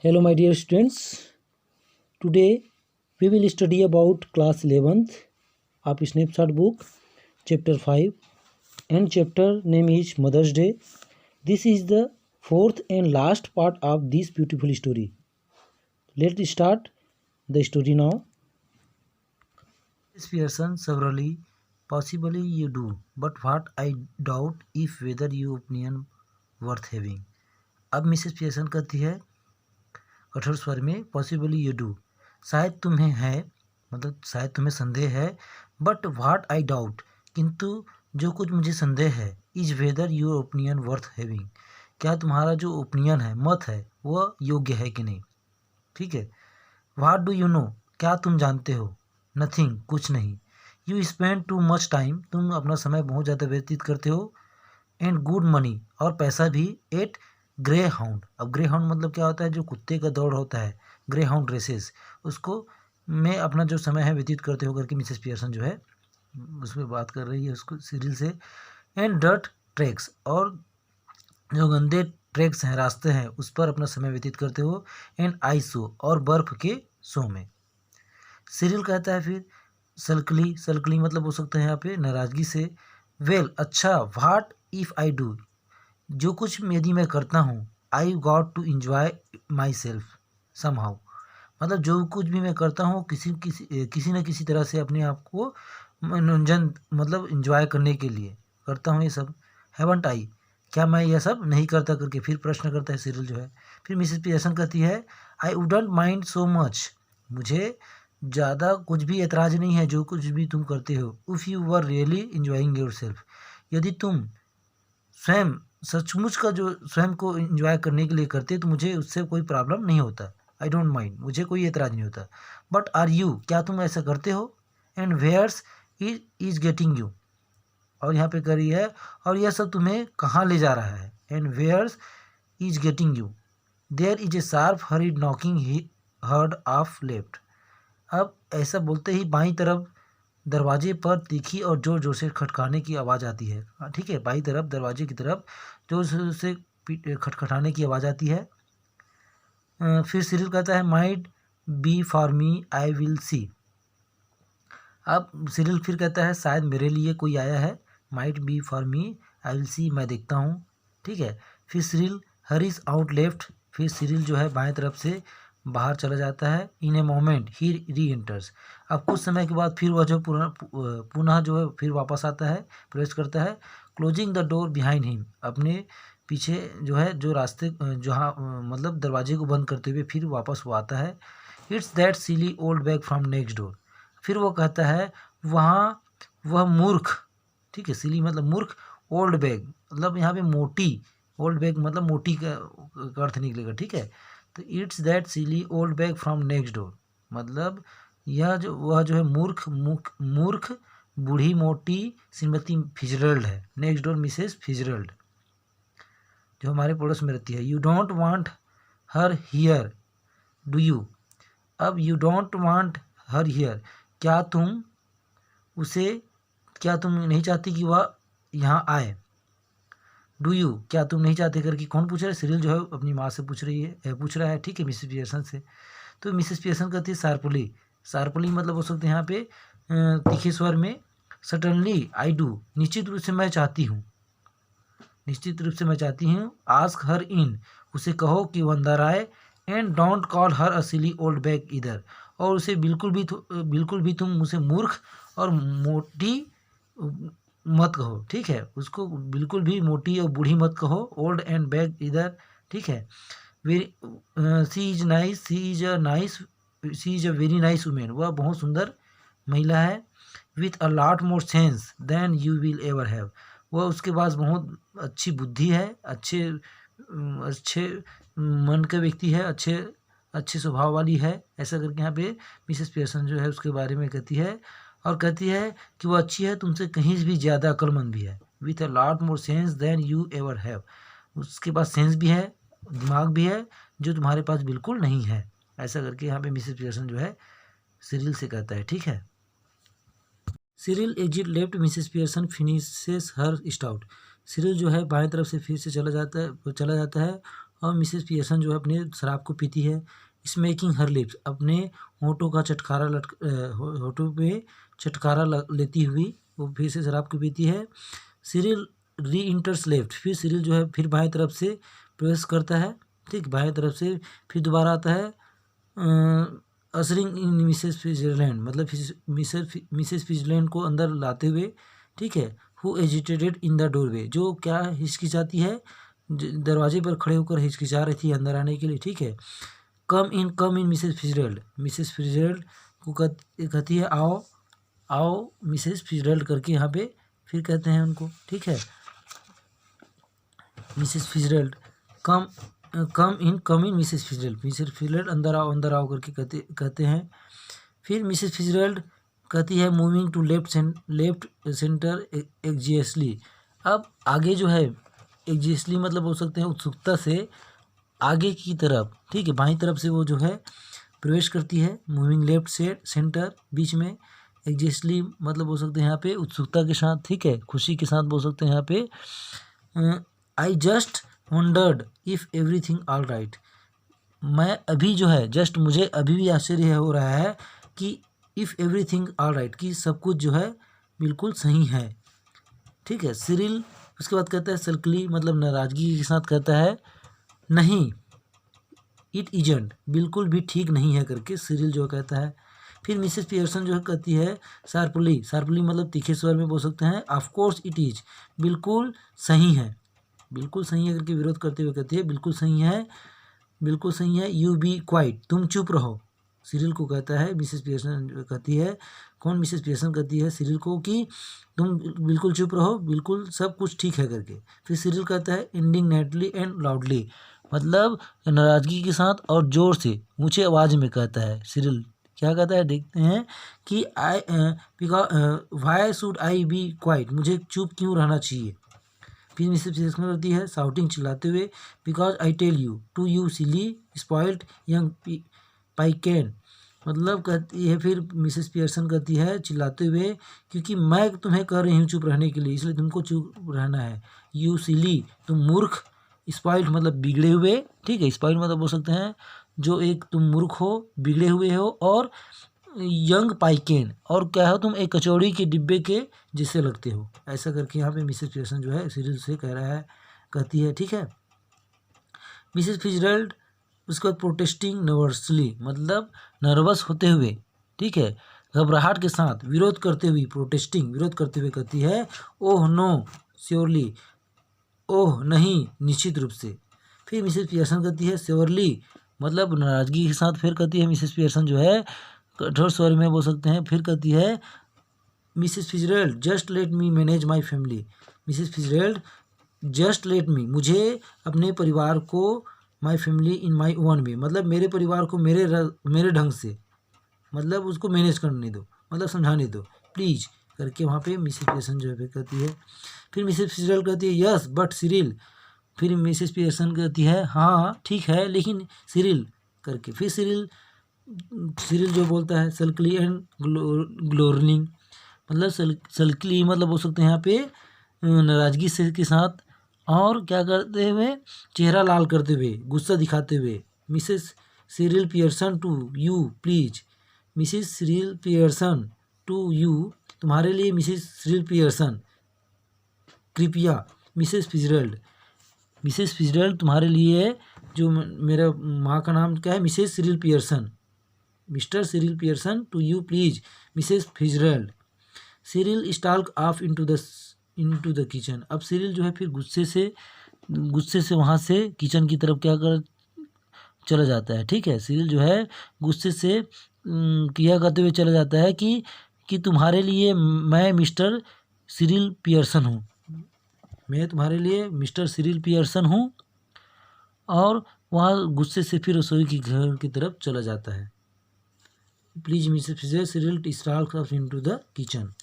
Hello my dear students, today we will study about class 11th of Snapshot book chapter 5 and chapter name is Mother's Day. This is the fourth and last part of this beautiful story. Let's start the story now. Mrs. Pearson severally, possibly you do, but what I doubt if whether your opinion worth having. अब Mrs Pearson कहती है कठोर स्वर में, possibly you do, शायद तुम्हें है, मतलब शायद तुम्हें संदेह है, बट व्हाट आई डाउट, किंतु जो कुछ मुझे संदेह है, is whether your opinion worth having, क्या तुम्हारा जो ओपिनियन है, मत है, वह योग्य है कि नहीं. ठीक है. व्हाट डू यू नो, क्या तुम जानते हो. नथिंग, कुछ नहीं. You spend too much time, तुम अपना समय बहुत ज़्यादा व्यतीत करते हो. एंड गुड मनी, और पैसा भी. एट ग्रे हाउंड, अब ग्रे हाउंड मतलब क्या होता है, जो कुत्ते का दौड़ होता है, ग्रे हाउंड रेसेस, उसको में अपना जो समय है व्यतीत करते हो करके मिसेस पियर्सन जो है उसमें बात कर रही है उसको सीरियल से. एंड डर्ट ट्रैक्स, और जो गंदे ट्रैक्स हैं, रास्ते हैं, उस पर अपना समय व्यतीत करते हो. एंड आइस शो, और बर्फ़ के शो में. सीरियल कहता है फिर सल्कली, सल्कली मतलब हो सकता है यहाँ पे नाराज़गी से. वेल, अच्छा. व्हाट इफ़ आई डू, जो कुछ यदि मैं करता हूँ. I got to enjoy myself somehow, मतलब जो कुछ भी मैं करता हूँ किसी न किसी तरह से अपने आप को मनोरंजन मतलब इंजॉय करने के लिए करता हूँ ये सब. हैवंट आई, क्या मैं यह सब नहीं करता करके फिर प्रश्न करता है सीरियल जो है. फिर मिसेस पियर्सन कहती है I wouldn't mind so much, मुझे ज़्यादा कुछ भी एतराज़ नहीं है जो कुछ भी तुम करते हो. If you were really enjoying your self, यदि तुम स्वयं सचमुच का जो स्वयं को एंजॉय करने के लिए करते तो मुझे उससे कोई प्रॉब्लम नहीं होता. आई डोंट माइंड, मुझे कोई एतराज़ नहीं होता. बट आर यू, क्या तुम ऐसा करते हो. And where's is getting you, और यहाँ पे करी है, और यह सब तुम्हें कहाँ ले जा रहा है. And where's is getting you. There is a sharp hurried knocking heard off left, अब ऐसा बोलते ही बाईं तरफ दरवाजे पर तीखी और ज़ोर ज़ोर से खटखटाने की आवाज़ आती है. ठीक है, बाईं तरफ दरवाजे की तरफ ज़ोर ज़ोर से खटखटाने की आवाज़ आती है. फिर सीरियल कहता है might be for me I will see, अब सीरियल फिर कहता है शायद मेरे लिए कोई आया है. Might be for me I will see, मैं देखता हूँ. ठीक है. फिर सीरियल हरीज आउट लेफ्ट, फिर सीरियल जो है बाएं तरफ से बाहर चला जाता है. इन ए मोमेंट ही री एंटर्स, अब कुछ समय के बाद फिर वह जो पुनः जो है फिर वापस आता है, प्रवेश करता है. Closing the door behind him, अपने पीछे जो है जो रास्ते जहाँ मतलब दरवाजे को बंद करते हुए फिर वापस वो आता है. It's that silly old bag from next door, फिर वो कहता है वहाँ वह मूर्ख. ठीक है, सिली मतलब मूर्ख, ओल्ड बैग मतलब यहाँ पे मोटी, ओल्ड बैग मतलब मोटी का अर्थ निकलेगा. ठीक है, तो it's that silly old bag from next door, मतलब यह जो वह जो है मूर्ख बूढ़ी मोटी श्रीमती फिजरल्ड है. नेक्स्ट डोर मिसेस फिजरल्ड जो हमारे पड़ोस में रहती है. You don't want her here do you, अब you don't want her here, क्या तुम नहीं चाहती कि वह यहाँ आए. डू यू, क्या तुम नहीं चाहते करके कौन पूछ रहा है, सीरियल जो है अपनी माँ से पूछ रहा है. ठीक है, मिसेस पियर्सन से. तो मिसेस पियर्सन कहती है शार्पली, शार्पली मतलब हो सकते हैं यहाँ पे तीखे स्वर में. सडनली आई डू, निश्चित रूप से मैं चाहती हूँ, निश्चित रूप से मैं चाहती हूँ. आस्क हर इन, उसे कहो कि वो अंदर आए. And don't call her a silly old bag इधर, और उसे बिल्कुल भी तुम उसे मूर्ख और मोटी मत कहो. ठीक है, उसको बिल्कुल भी मोटी और बूढ़ी मत कहो. ओल्ड एंड बैग इधर. ठीक है. She is nice, she is a very nice women, वह बहुत सुंदर महिला है. With a lot more sense than you will ever have, वह उसके पास बहुत अच्छी बुद्धि है, अच्छे मन का व्यक्ति है, अच्छे स्वभाव वाली है. ऐसा करके यहाँ पे मिसेस पियर्सन जो है उसके बारे में कहती है, और कहती है कि वो अच्छी है, तुमसे कहीं भी ज़्यादा अक्लमंद भी है. With a lot more sense than you ever have, उसके पास सेंस भी है, दिमाग भी है, जो तुम्हारे पास बिल्कुल नहीं है. ऐसा करके यहाँ पे मिसेस पियर्सन जो है सीरियल से कहता है. ठीक है. Cyril exit left, Mrs Pearson finishes her stout, Cyril जो है बाएं तरफ से फिर से चला जाता है और मिसेस पियर्सन जो है अपने शराब को पीती है। स्मैकिंग हर लिप्स, अपने होठों का चटकारा होठों पे चटकारा लेती हुई वो फिर से शराब को पीती है। सिरिल री इंटर्स लेफ्ट, फिर सिरिल जो है फिर बाएं तरफ से प्रवेश करता है, ठीक, बाएं तरफ से फिर दोबारा आता है। असरिंग इन मिसेस फिट्जरलैंड, मतलब मिसेस फिट्जरलैंड को अंदर लाते हुए, ठीक है। Who agitated in the doorway, जो क्या हिचकिचाती है, दरवाजे पर खड़े होकर हिचकिचा रही थी अंदर आने के लिए, ठीक है। कम इन मिसेस फिट्जरैल्ड, मिसेस फिट्जरैल्ड को कहती है आओ आओ मिसेस फिट्जरैल्ड करके यहाँ पे फिर कहते हैं उनको, ठीक है। मिसेस फिट्जरैल्ड कम इन मिसेस फिट्जरैल्ड अंदर आओ करके कहते हैं। फिर मिसेस फिट्जरैल्ड कहती है मूविंग टू लेफ्ट सेंटर एग्जियसली। अब आगे जो है एग्जियसली मतलब बोल सकते हैं उत्सुकता से आगे की तरफ, ठीक है, बाईं तरफ से वो जो है प्रवेश करती है। मूविंग लेफ्ट सेंटर बीच में, एग्जियसली मतलब बोल सकते हैं यहाँ पे उत्सुकता के साथ, ठीक है, खुशी के साथ बोल सकते हैं यहाँ पे। I just wondered if everything all right, मैं अभी जो है जस्ट मुझे अभी भी आश्चर्य हो रहा है कि इफ़ एवरीथिंग ऑल राइट, कि सब कुछ जो है बिल्कुल सही है, ठीक है। सिरिल उसके बाद कहता है सल्कली मतलब नाराज़गी के साथ कहता है नहीं, इट इजंट, बिल्कुल भी ठीक नहीं है करके सिरिल जो कहता है। फिर मिसेस पियर्सन जो है कहती है शार्पली मतलब तीखे स्वर में बोल सकते हैं ऑफ कोर्स इट इज, बिल्कुल सही है, बिल्कुल सही है करके विरोध करते हुए कहती है बिल्कुल सही है, बिल्कुल सही है। यू बी क्वाइट, तुम चुप रहो, सिरिल को कहता है। मिसेस पियर्सन कहती है, कौन, मिसेस पियर्सन कहती है सिरिल को कि तुम बिल्कुल चुप रहो, बिल्कुल सब कुछ ठीक है करके। फिर सिरिल कहता है इंडिग्नेटली एंड लाउडली, मतलब नाराज़गी के साथ और ज़ोर से ऊंचे आवाज़ में कहता है। सिरिल क्या कहता है देखते हैं कि why should I be quiet, मुझे चुप क्यों रहना चाहिए। फिर मिसेस पियर्सन करती है शाउटिंग चिल्लाते हुए because I tell you to you silly spoiled young piecan, मतलब कहती है फिर मिसेस पियर्सन कहती है चिल्लाते हुए क्योंकि मैं तुम्हें कह रही हूँ चुप रहने के लिए, इसलिए तुमको चुप रहना है। यू सिली, तुम मूर्ख, स्पॉइल्ड मतलब बिगड़े हुए, ठीक है, स्पॉइल्ड मतलब बोल सकते हैं जो एक तुम मूर्ख हो, बिगड़े हुए हो, और यंग पाइकेन, और क्या हो तुम एक कचौड़ी के डिब्बे के जिससे लगते हो, ऐसा करके यहाँ पे मिसेस पियर्सन जो है सीरियल से कह रहा है, कहती है, ठीक है। मिसेस फिट्जरैल्ड उसके बाद प्रोटेस्टिंग नर्वसली मतलब नर्वस होते हुए, ठीक है, घबराहट के साथ विरोध करते हुए, प्रोटेस्टिंग विरोध करते हुए कहती है ओह नो श्योरली, ओह नहीं निश्चित रूप से। फिर मिसेस पियर्सन कहती है श्योरली मतलब नाराज़गी के साथ, फिर कहती है मिसेस पियर्सन जो है कठोर स्वर में बोल सकते हैं, फिर कहती है Mrs Fitzgerald just let me manage my family, Mrs Fitzgerald just let me, मुझे अपने परिवार को, my family in my own way, मतलब मेरे परिवार को मेरे ढंग से, मतलब उसको मैनेज करने दो, मतलब समझाने दो प्लीज़ करके वहाँ पे मिसेस पियर्सन जो है कहती है। फिर मिसेस फिट्जरैल्ड कहती है यस बट सिरिल, फिर मिसेस पियर्सन कहती है हाँ ठीक है लेकिन सिरिल करके, फिर सिरिल जो बोलता है सल्कली एंड ग्लोरलिंग, मतलब सल्कली मतलब बोल सकते हैं यहाँ पे नाराज़गी से के साथ, और क्या करते हुए चेहरा लाल करते हुए, गुस्सा दिखाते हुए, Mrs Cyril Pearson to you please, Mrs Cyril Pearson to you, तुम्हारे लिए मिसेस सिरिल पियर्सन कृपया, मिसेस फिट्जरैल्ड तुम्हारे लिए, जो मेरा माँ का नाम क्या है Mrs Cyril Pearson, Mr Cyril Pearson to you please Mrs Fitzgerald. Cyril stalk off into the kitchen, अब सिरिल जो है फिर गुस्से से वहाँ से किचन की तरफ क्या कर चला जाता है, ठीक है। सिरिल जो है गुस्से से किया करते हुए चला जाता है कि तुम्हारे लिए मैं मिस्टर सिरिल पियर्सन हूँ, मैं तुम्हारे लिए मिस्टर सिरिल पियर्सन हूँ, और वहाँ गुस्से से फिर रसोई की घर की तरफ चला जाता है। Please Mrs Fitzgerald, Cyril stalk off into the kitchen.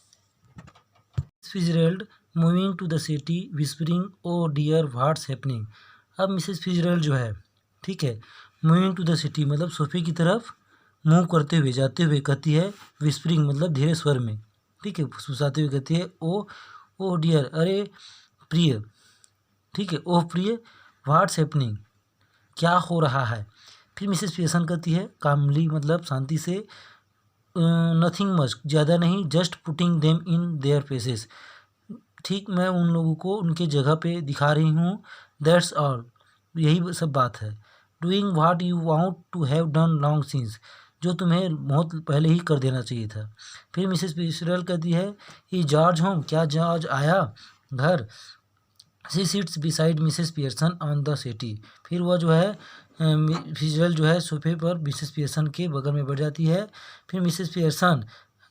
Fitzgerald moving to the settee whispering oh dear what's happening, अब मिसेस फिट्जरैल्ड जो है, ठीक है, मूविंग टू द सिटी मतलब सोफे की तरफ मूव करते हुए जाते हुए कहती है विस्परिंग मतलब धीरे स्वर में, ठीक है, फुसफुसाते हुए कहती है ओ डियर, अरे प्रिय, ठीक है, ओह प्रिय, व्हाट्स हैपनिंग क्या हो रहा है। फिर मिसेस पियर्सन कहती है कामली मतलब शांति से, नथिंग मच, ज़्यादा नहीं, just putting them in their places, ठीक, मैं उन लोगों को उनके जगह पे दिखा रही हूँ, दैट्स ऑल, यही सब बात है। Doing what you want to have done long since, जो तुम्हें बहुत पहले ही कर देना चाहिए था। फिर मिसेस पियर्सन कहती है ई जॉर्ज होम, क्या जॉर्ज आया घर। She sits beside Mrs Pearson on the settee, फिर वह जो है फिजरल जो है सोफे पर मिसेस पियर्सन के बगल में बैठ जाती है। फिर Mrs Pearson,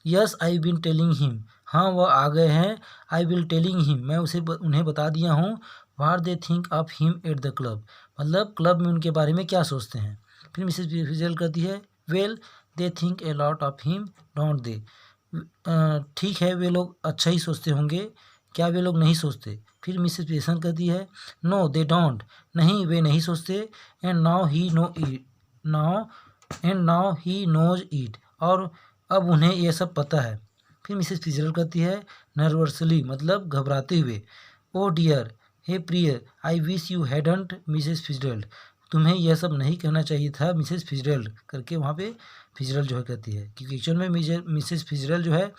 yes I been telling him, हाँ वह आ गए हैं, आई विल टेलिंग हिम, मैं उन्हें बता दिया हूँ, what they think of him at the club, मतलब क्लब में उनके बारे में क्या सोचते हैं। फिर मिसेस फिजरल कहती है well they think a lot of him don't they, ठीक है वे लोग अच्छा ही सोचते होंगे, क्या वे लोग नहीं सोचते। फिर मिसेस पियर्सन कहती है नो दे डोंट, नहीं वे नहीं सोचते, and now he know it, now he knows it, और अब उन्हें यह सब पता है। फिर मिसेस फिजरल कहती है नर्वसली मतलब घबराते हुए, ओ डियर, हे प्रिय, I wish you hadn't Mrs Fitzgerald, तुम्हें यह सब नहीं कहना चाहिए था मिसेस फिजरल, करके वहाँ पे फिजरल जो है कहती है, क्योंकि एक्चुअल में मिसेस फिजरल जो है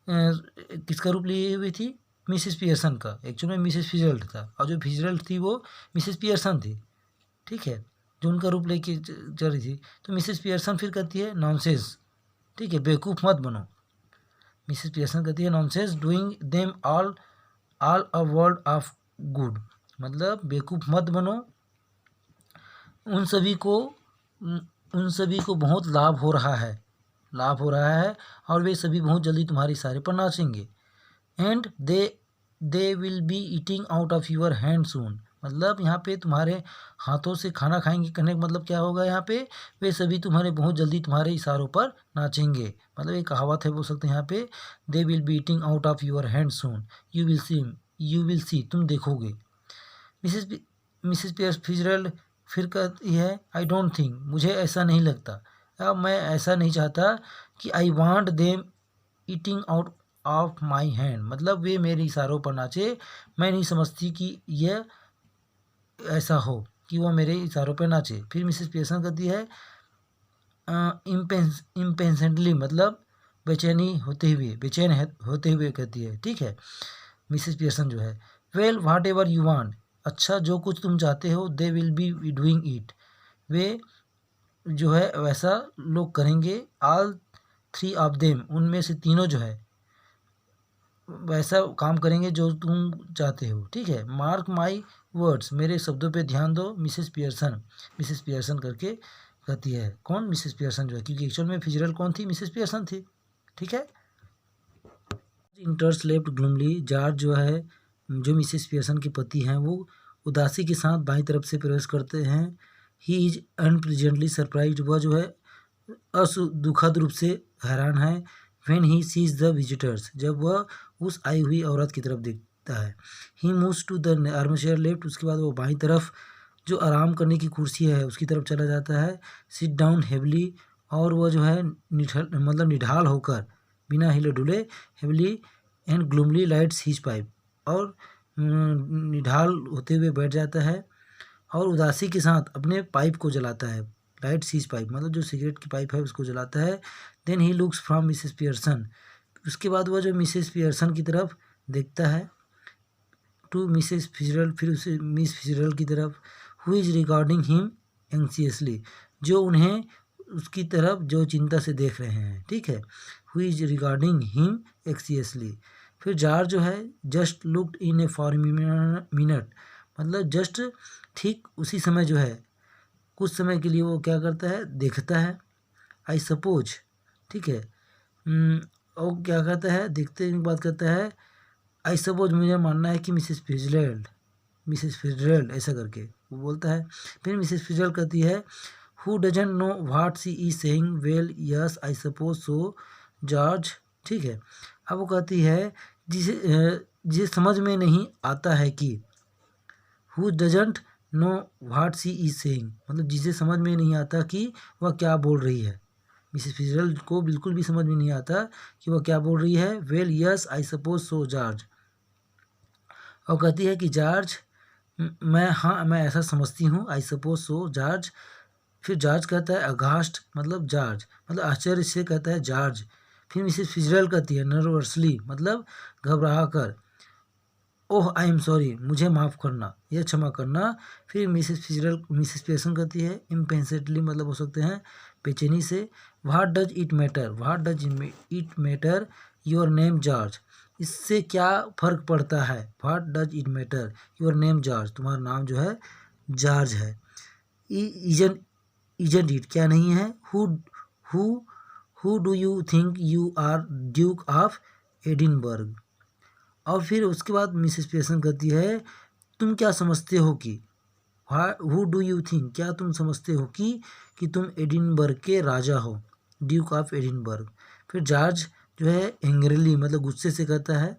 किसका रूप लिए हुई थी, मिसेस पियर्सन का, एक्चुअल में मिसेस फिजरल था, और जो फिजरल थी वो मिसेस पियर्सन थी, ठीक है, जो उनका रूप लेके चल रही थी। तो मिसेस पियर्सन फिर कहती है नॉनसेंस, ठीक है, बेवकूफ़ मत बनो। मिसेस पियर्सन कहती है nonsense doing them all a world of good, मतलब बेवकूफ़ मत बनो, उन सभी को बहुत लाभ हो रहा है, और वे सभी बहुत जल्दी तुम्हारे इशारे पर नाचेंगे। And they will be eating out of your hand soon, मतलब यहाँ पे तुम्हारे हाथों से खाना खाएंगे, कहने का मतलब क्या होगा, यहाँ पे वे सभी तुम्हारे बहुत जल्दी तुम्हारे इशारों पर नाचेंगे, मतलब एक कहावत है बोल सकते हैं यहाँ पे, दे will be eating out of your hand soon, you will see, तुम देखोगे। मिसेस पियर्स फिजरल फिर कहती है आई डोंट थिंक, मुझे ऐसा नहीं लगता, अब मैं ऐसा नहीं चाहता कि I want them eating out of my hand, मतलब वे मेरे इशारों पर नाचे, मैं नहीं समझती कि यह ऐसा हो कि वह मेरे इशारों पर नाचे। फिर मिसेस पियर्सन कहती है इम्पेशेंटली मतलब बेचैन होते हुए कहती है, ठीक है, मिसेस पियर्सन जो है well whatever you want, अच्छा जो कुछ तुम चाहते हो, they will be doing it, वे जो है वैसा लोग करेंगे, ऑल थ्री ऑफ देम, उनमें से तीनों जो है वैसा काम करेंगे जो तुम चाहते हो, ठीक है, मार्क माई वर्ड्स, मेरे शब्दों पे ध्यान दो। मिसेस पियर्सन करके कहती है, कौन, मिसेस पियर्सन जो है, क्योंकि एक्चुअल में फिजरल कौन थी, मिसेस पियर्सन थी, ठीक है। इंटर्स लेफ्ट ग्लूमली, जॉर्ज जो है जो मिसेस पियर्सन के पति हैं वो उदासी के साथ बाईं तरफ से प्रवेश करते हैं। ही इज अनप्लीजेंटली सरप्राइज्ड, वह जो है दुखद रूप से हैरान है। When he sees the visitors, जब वह उस आई हुई औरत की तरफ देखता है। He moves to the armchair left, उसके बाद वो बाईं तरफ जो आराम करने की कुर्सी है उसकी तरफ चला जाता है। सिट डाउन हेवली, और वह जो है निढाल होकर बिना हिले डुले, heavily and gloomily lights his pipe, और निढाल होते हुए बैठ जाता है और उदासी के साथ अपने पाइप को जलाता है। लाइट्स हिज पाइप मतलब जो सिगरेट की पाइप है उसको जलाता है। Then he looks from Mrs Pearson, उसके बाद वह जो मिसेस पियर्सन की तरफ देखता है, टू मिसेस फिजरल, फिर उसे मिस फिजरल की तरफ, हु इज रिगार्डिंग हिम एंक्सियसली, जो उन्हें उसकी तरफ जो चिंता से देख रहे हैं, ठीक है, हु इज रिगार्डिंग हिम एंक्सियसली। फिर जार जो है just looked in A for minute, मतलब जस्ट ठीक उसी समय जो है कुछ समय के लिए वो क्या करता है, देखता है। आई सपोज, ठीक है, और क्या कहता है, देखते के बाद कहता है आई सपोज, मुझे मानना है कि मिसेस फिजरल्ड ऐसा करके वो बोलता है। फिर मिसेस फिजरल्ड कहती है who doesn't know what she is saying, well yes I suppose so George, ठीक है। अब वो कहती है जिसे समझ में नहीं आता है कि, who doesn't know what she is saying, मतलब जिसे समझ में नहीं आता कि वह क्या बोल रही है। मिसेस फिजरल्ड को बिल्कुल भी समझ में नहीं आता कि वह क्या बोल रही है। Well yes I suppose so George, और कहती है कि जॉर्ज मैं ऐसा समझती हूँ, आई सपोज सो जॉर्ज। फिर जॉर्ज कहता है अगास्ट, मतलब जॉर्ज मतलब आश्चर्य से कहता है जॉर्ज। फिर मिसेस फिजरल कहती है नर्वसली, मतलब घबरा कर, ओह आई एम सॉरी, मुझे माफ़ करना या क्षमा करना। फिर मिसेस पियर्सन कहती है इम्पेंसेटली, मतलब हो सकते हैं बेचैनी से, what does it matter your name George, इससे क्या फ़र्क पड़ता है। What does it matter your name George, तुम्हारा नाम जो है जॉर्ज है। इजन इजंट इट, क्या नहीं है। Who who do you think you are, Duke of Edinburgh. और फिर उसके बाद मिसेस पियर्सन कहती है तुम क्या समझते हो कि, हु डू यू थिंक, क्या तुम समझते हो कि तुम एडिनबर्ग के राजा हो, ड्यूक ऑफ एडिनबर्ग। फिर जॉर्ज जो है एंग्रीली, मतलब गुस्से से कहता है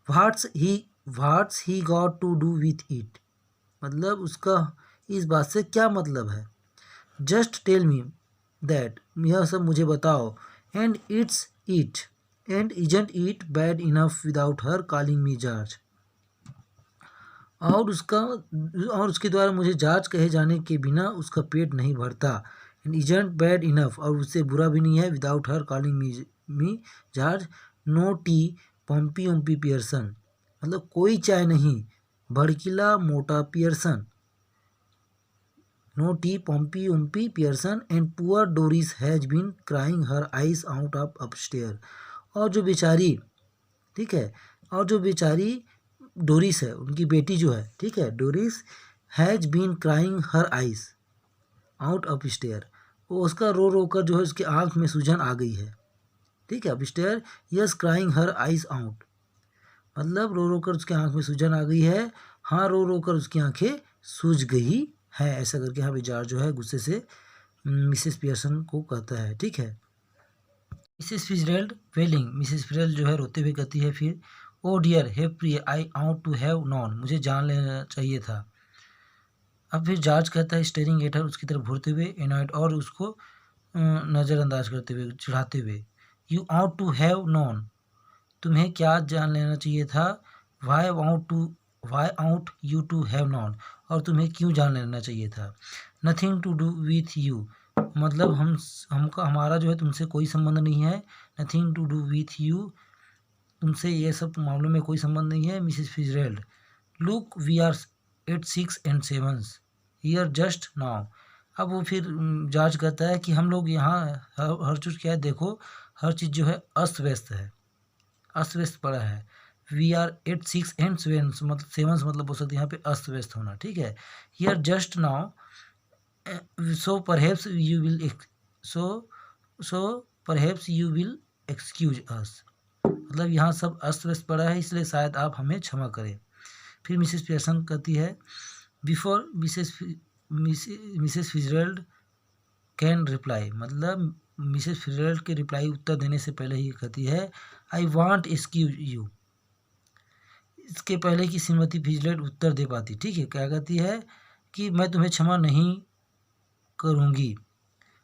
what's he got to do with it, मतलब उसका इस बात से क्या मतलब है। जस्ट टेल मी दैट, यह सब मुझे बताओ। And it and isn't it bad enough without her calling me George, और उसके द्वारा मुझे जॉर्ज कहे जाने के बिना उसका पेट नहीं भरता। एंड इजंट बैड इनफ, और उससे बुरा भी नहीं है, without her calling me George. No tea pumpy umpy Pearson, मतलब कोई चाय नहीं भड़कीला मोटा पियर्सन। No tea pumpy umpy Pearson and poor Doris has been crying her eyes out of upstair. और जो बेचारी, ठीक है, और जो बेचारी डोरिस है, उनकी बेटी जो है, ठीक है, Doris has been crying her eyes out of stair, वो उसका रो रो कर जो है उसकी आंख में सूजन आ गई है, ठीक है। Upstair yes crying her eyes out, मतलब रो रो कर उसकी आंख में सूजन आ गई है, हाँ रो रो कर उसकी आंखें सूज गई है, ऐसा करके यहाँ पे जॉर्ज जो है गुस्से से मिसेस पियर्सन को कहता है, ठीक है। मिसेस फिजरेल्ड वेलिंग, मिसेस फिजरेल्ड जो है रोते हुए कहती है फिर, ओ डियर हेप्री I ought to have known, मुझे जान लेना चाहिए था। अब फिर जॉर्ज कहता है स्टेरिंग एट हर, उसकी तरफ घूरते हुए, एनॉयड, और उसको नज़रअंदाज करते हुए, चिढ़ाते हुए, you ought to have known, तुम्हें क्या जान लेना चाहिए था। Why ought you to have known, और तुम्हें क्यों जान लेना चाहिए था। Nothing to do with you, मतलब हमका हमारा जो है तुमसे कोई संबंध नहीं है। Nothing to do with you, तुमसे ये सब मामलों में कोई संबंध नहीं है। Mrs Fitzgerald, look we are at 6 and 7 here just now. अब वो फिर जॉर्ज कहता है कि हम लोग यहाँ हर चीज़ क्या है, देखो हर चीज़ जो है अस्त व्यस्त है, अस्त व्यस्त पड़ा है। वी आर एट 6 and 7, मतलब 7 मतलब हो सकता है यहाँ पे अस्त व्यस्त होना, ठीक है। Here just now, so perhaps you will so so perhaps you will excuse अस, मतलब यहाँ सब अस्त व्यस्त पड़ा है, इसलिए शायद आप हमें क्षमा करें। फिर मिसेस पियर्सन कहती है बिफोर मिसेस फिजरेल्ड कैन रिप्लाई, मतलब मिसेस फिजरेल्ड के रिप्लाई उत्तर देने से पहले ही कहती है आई वांट एक्सक्यूज यू। इसके पहले कि श्रीमती फिजरेल्ड उत्तर दे पाती, ठीक है, क्या कहती है कि मैं तुम्हें क्षमा नहीं करूँगी।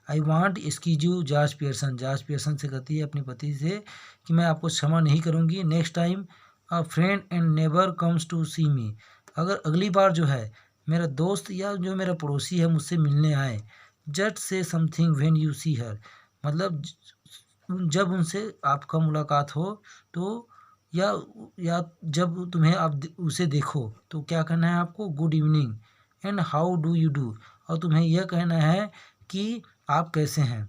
I want excuse you George Pearson से कहती है अपने पति से कि मैं आपको क्षमा नहीं करूँगी। Next time a friend and neighbour comes to see me, अगर अगली बार जो है मेरा दोस्त या जो मेरा पड़ोसी है मुझसे मिलने आए, just say something when you see her, मतलब जब उनसे आपका मुलाकात हो तो, या जब तुम्हें आप उसे देखो तो क्या कहना है आपको, good evening and how do you do, और तुम्हें यह कहना है कि आप कैसे हैं।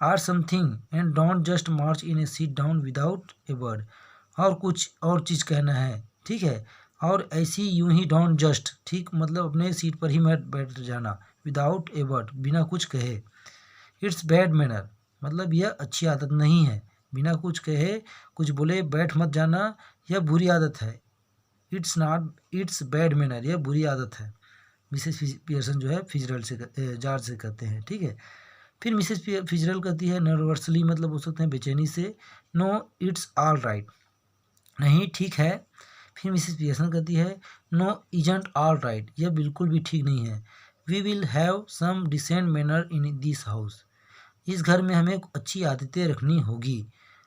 Or something and don't just march in a sit down without a word, और कुछ और चीज़ कहना है, ठीक है, और ऐसी यूं ही डोंट जस्ट, ठीक, मतलब अपने सीट पर ही मत बैठ जाना, विदाउट ए वर्ड, बिना कुछ कहे। इट्स बैड मैनर, मतलब यह अच्छी आदत नहीं है, बिना कुछ कहे कुछ बोले बैठ मत जाना, यह बुरी आदत है। इट्स बैड मैनर, यह बुरी आदत है। मिसेस पियर्सन जो है फिजरल से जॉर्ज से कहते हैं, ठीक है। फिर मिसेस फिजरल कहती है नर्वसली, मतलब हो सकते हैं बेचैनी से, नो इट्स ऑल राइट, नहीं ठीक है। फिर मिसेस पियर्सन कहती है नो इजंट ऑल राइट, यह बिल्कुल भी ठीक नहीं है। We will have some decent manner in this house, इस घर में हमें अच्छी आदतें रखनी होगी।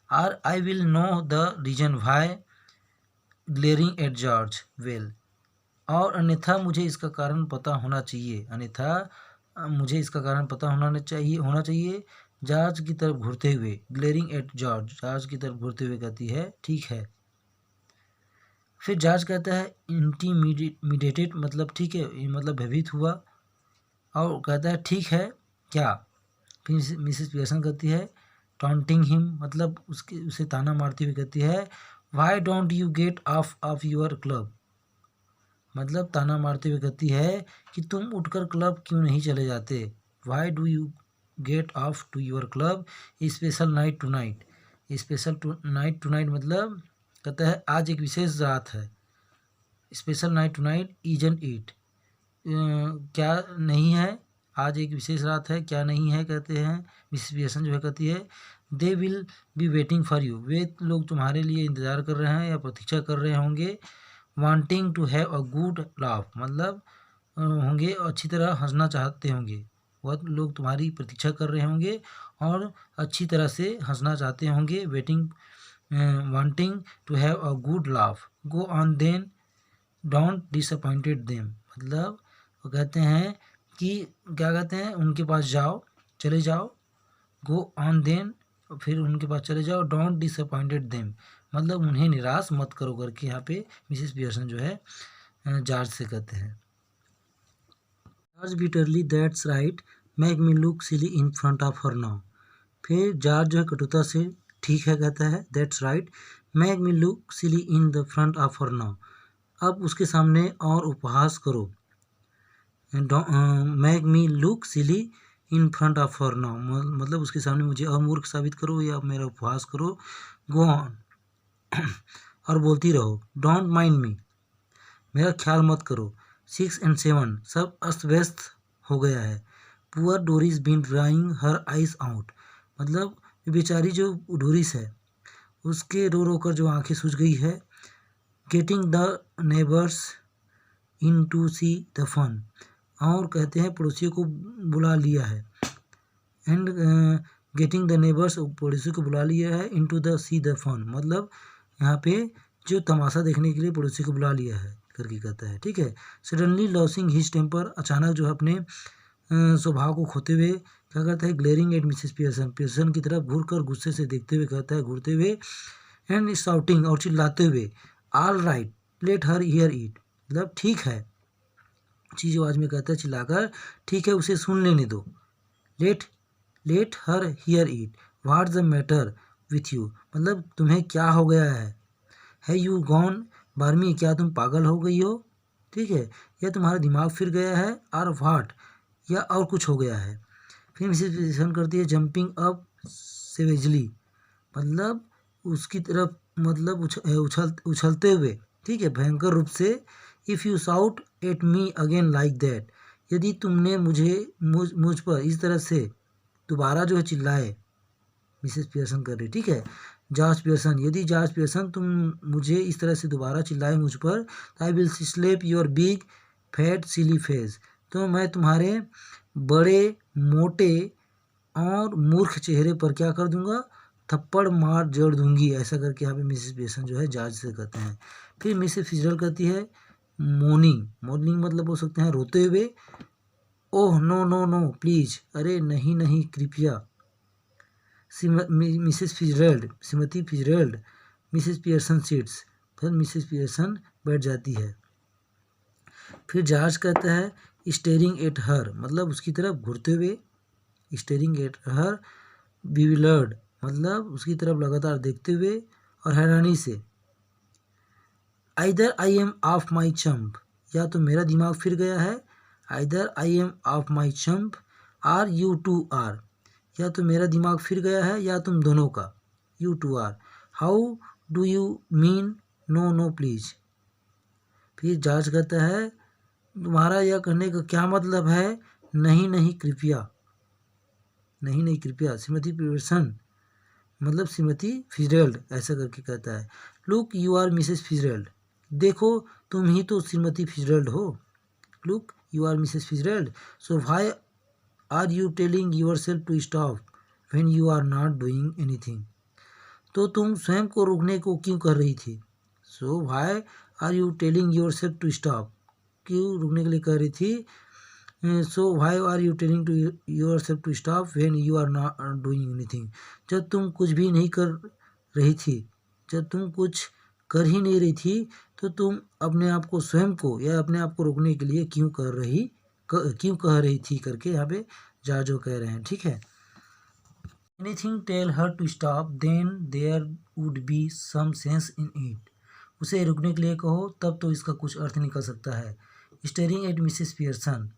Or I will know the reason why glaring at George well, और अन्यथा मुझे इसका कारण पता होना चाहिए, अन्यथा मुझे इसका कारण पता होना चाहिए। जॉर्ज की तरफ घूरते हुए, ग्लेरिंग एट जॉर्ज, जॉर्ज की तरफ घूरते हुए कहती है ठीक है। फिर जॉर्ज कहता है इंटीमीडिएटेड, मतलब ठीक है, मतलब भयभीत हुआ, और कहता है ठीक है क्या। फिर मिसेस पियर्सन कहती है टॉन्टिंग हिम, मतलब उसे ताना मारती हुई कहती है why don't you get of your club, मतलब ताना मारते हुए कहती है कि तुम उठकर क्लब क्यों नहीं चले जाते। Why do you get off to your club special night tonight, special night tonight मतलब कहता है आज एक विशेष रात है। Special night tonight isn't it, क्या नहीं है, आज एक विशेष रात है, क्या नहीं है, कहते हैं मिसेस पियर्सन जो है कहती है they will be waiting for you, वे लोग तुम्हारे लिए इंतज़ार कर रहे हैं या प्रतीक्षा कर रहे होंगे। Wanting to have a good laugh, मतलब होंगे अच्छी तरह हंसना चाहते होंगे, वह लोग तुम्हारी प्रतीक्षा कर रहे होंगे और अच्छी तरह से हंसना चाहते होंगे। Waiting wanting to have a good laugh, go on then don't disappointed them, मतलब वो कहते हैं कि क्या कहते हैं उनके पास जाओ, चले जाओ, गो ऑन देन, फिर उनके पास चले जाओ, डोंट डिसअपॉइंटेड देम, मतलब उन्हें निराश मत करो करके यहाँ पे मिसेस पियर्सन जो है जॉर्ज से कहते हैं। George bitterly that's right make me look silly in front of her now, फिर जॉर्ज जो है कटुता से ठीक है कहता है that's right make me look silly in the front of her now, अब उसके सामने और उपहास करो। Make me look silly in front of her now, मतलब उसके सामने मुझे अमूर्ख साबित करो या मेरा उपहास करो। गो ऑन और बोलती रहो, डोंट माइंड मी, मेरा ख्याल मत करो। 6 and 7 सब अस्त व्यस्त हो गया है। Poor Doris been drying her eyes out, मतलब बेचारी जो डोरिस है उसके रो रो कर जो आंखें सूज गई है। Getting the neighbours in to see the fun, और कहते हैं पड़ोसियों को बुला लिया है। एंड गेटिंग द नेबर्स, पड़ोसियों को बुला लिया है। Into the see the fun, मतलब यहाँ पे जो तमाशा देखने के लिए पड़ोसी को बुला लिया है करके कहता है ठीक है। सडनली लॉसिंग हिज टेम्पर, अचानक जो है अपने स्वभाव को खोते हुए क्या करता है। Glaring eight Mrs Pearson, Pearson की तरफ घूर कर गुस्से से देखते हुए कहता है, घूरते हुए। एंड शाउटिंग, और चिल्लाते हुए, all right let her here it, मतलब ठीक है, चीज आवाज में कहता है चिल्लाकर, ठीक है उसे सुन लेने दो। Let her here it, what's the matter with you, मतलब तुम्हें क्या हो गया है यू गॉन बार्मी, क्या तुम पागल हो गई हो, ठीक है, या तुम्हारा दिमाग फिर गया है, और व्हाट, या और कुछ हो गया है। फिर मिसेस पियर्सन करती है जंपिंग अप सेवेजली, मतलब उसकी तरफ, मतलब उछलते हुए, ठीक है, भयंकर रूप से। If you shout at me again like that, यदि तुमने मुझ पर इस तरह से दोबारा जो है चिल्लाए, मिसेस पियर्सन कर रही, ठीक है। जॉर्ज पियर्सन, यदि जॉर्ज पियर्सन तुम मुझे इस तरह से दोबारा चिल्लाए मुझ पर, I will slap your big fat silly face, तो मैं तुम्हारे बड़े मोटे और मूर्ख चेहरे पर क्या कर दूंगा, थप्पड़ मार जड़ दूंगी, ऐसा करके यहाँ पे मिसेस पियर्सन जो है जॉर्ज से कहते हैं। फिर मिसेस फिजरल कहती है मोर्निंग मतलब हो सकते हैं रोते हुए। Oh no no no please, अरे नहीं नहीं कृपया। मिसेस फिजरल्ड, श्रीमती फिजरल्ड, मिसेस पियर्सन सीट्स, फिर मिसेस पियर्सन बैठ जाती है। फिर जॉर्ज कहता है स्टेरिंग एट हर, मतलब उसकी तरफ घूरते हुए, स्टेरिंग एट हर बिविलर्ड, मतलब उसकी तरफ लगातार देखते हुए और हैरानी से। Either I am off my chump, या तो मेरा दिमाग फिर गया है। Either I am off my chump or you two are, या तो मेरा दिमाग फिर गया है या तुम दोनों का। You two are, how do you mean no no please. फिर जॉर्ज कहता है तुम्हारा यह कहने का क्या मतलब है, नहीं नहीं कृपया, नहीं नहीं कृपया। श्रीमती पियर्सन, मतलब श्रीमती फिजरल्ड, ऐसा करके कहता है। Look you are Mrs Fitzgerald, देखो तुम ही तो श्रीमती फिजरल्ड हो। Look you are Mrs Fitzgerald, so why are you telling yourself to stop when you are not doing anything, तो तुम स्वयं को रोकने को क्यों कर रही थी। So why are you telling yourself to stop, क्यों रुकने के लिए कह रही थी? So why are you telling to yourself to stop when you are not doing anything. जब तुम कुछ भी नहीं कर रही थी, जब तुम कुछ कर ही नहीं रही थी, तो तुम अपने आप को, स्वयं को या अपने आप को रोकने के लिए क्यों कह रही थी करके यहाँ पे जाजो कह रहे हैं। ठीक है, anything tell her to stop then there would be some sense in it. उसे रुकने के लिए कहो तब तो इसका कुछ अर्थ निकल सकता है। स्टेरिंग एट मिसेस पियर्सन,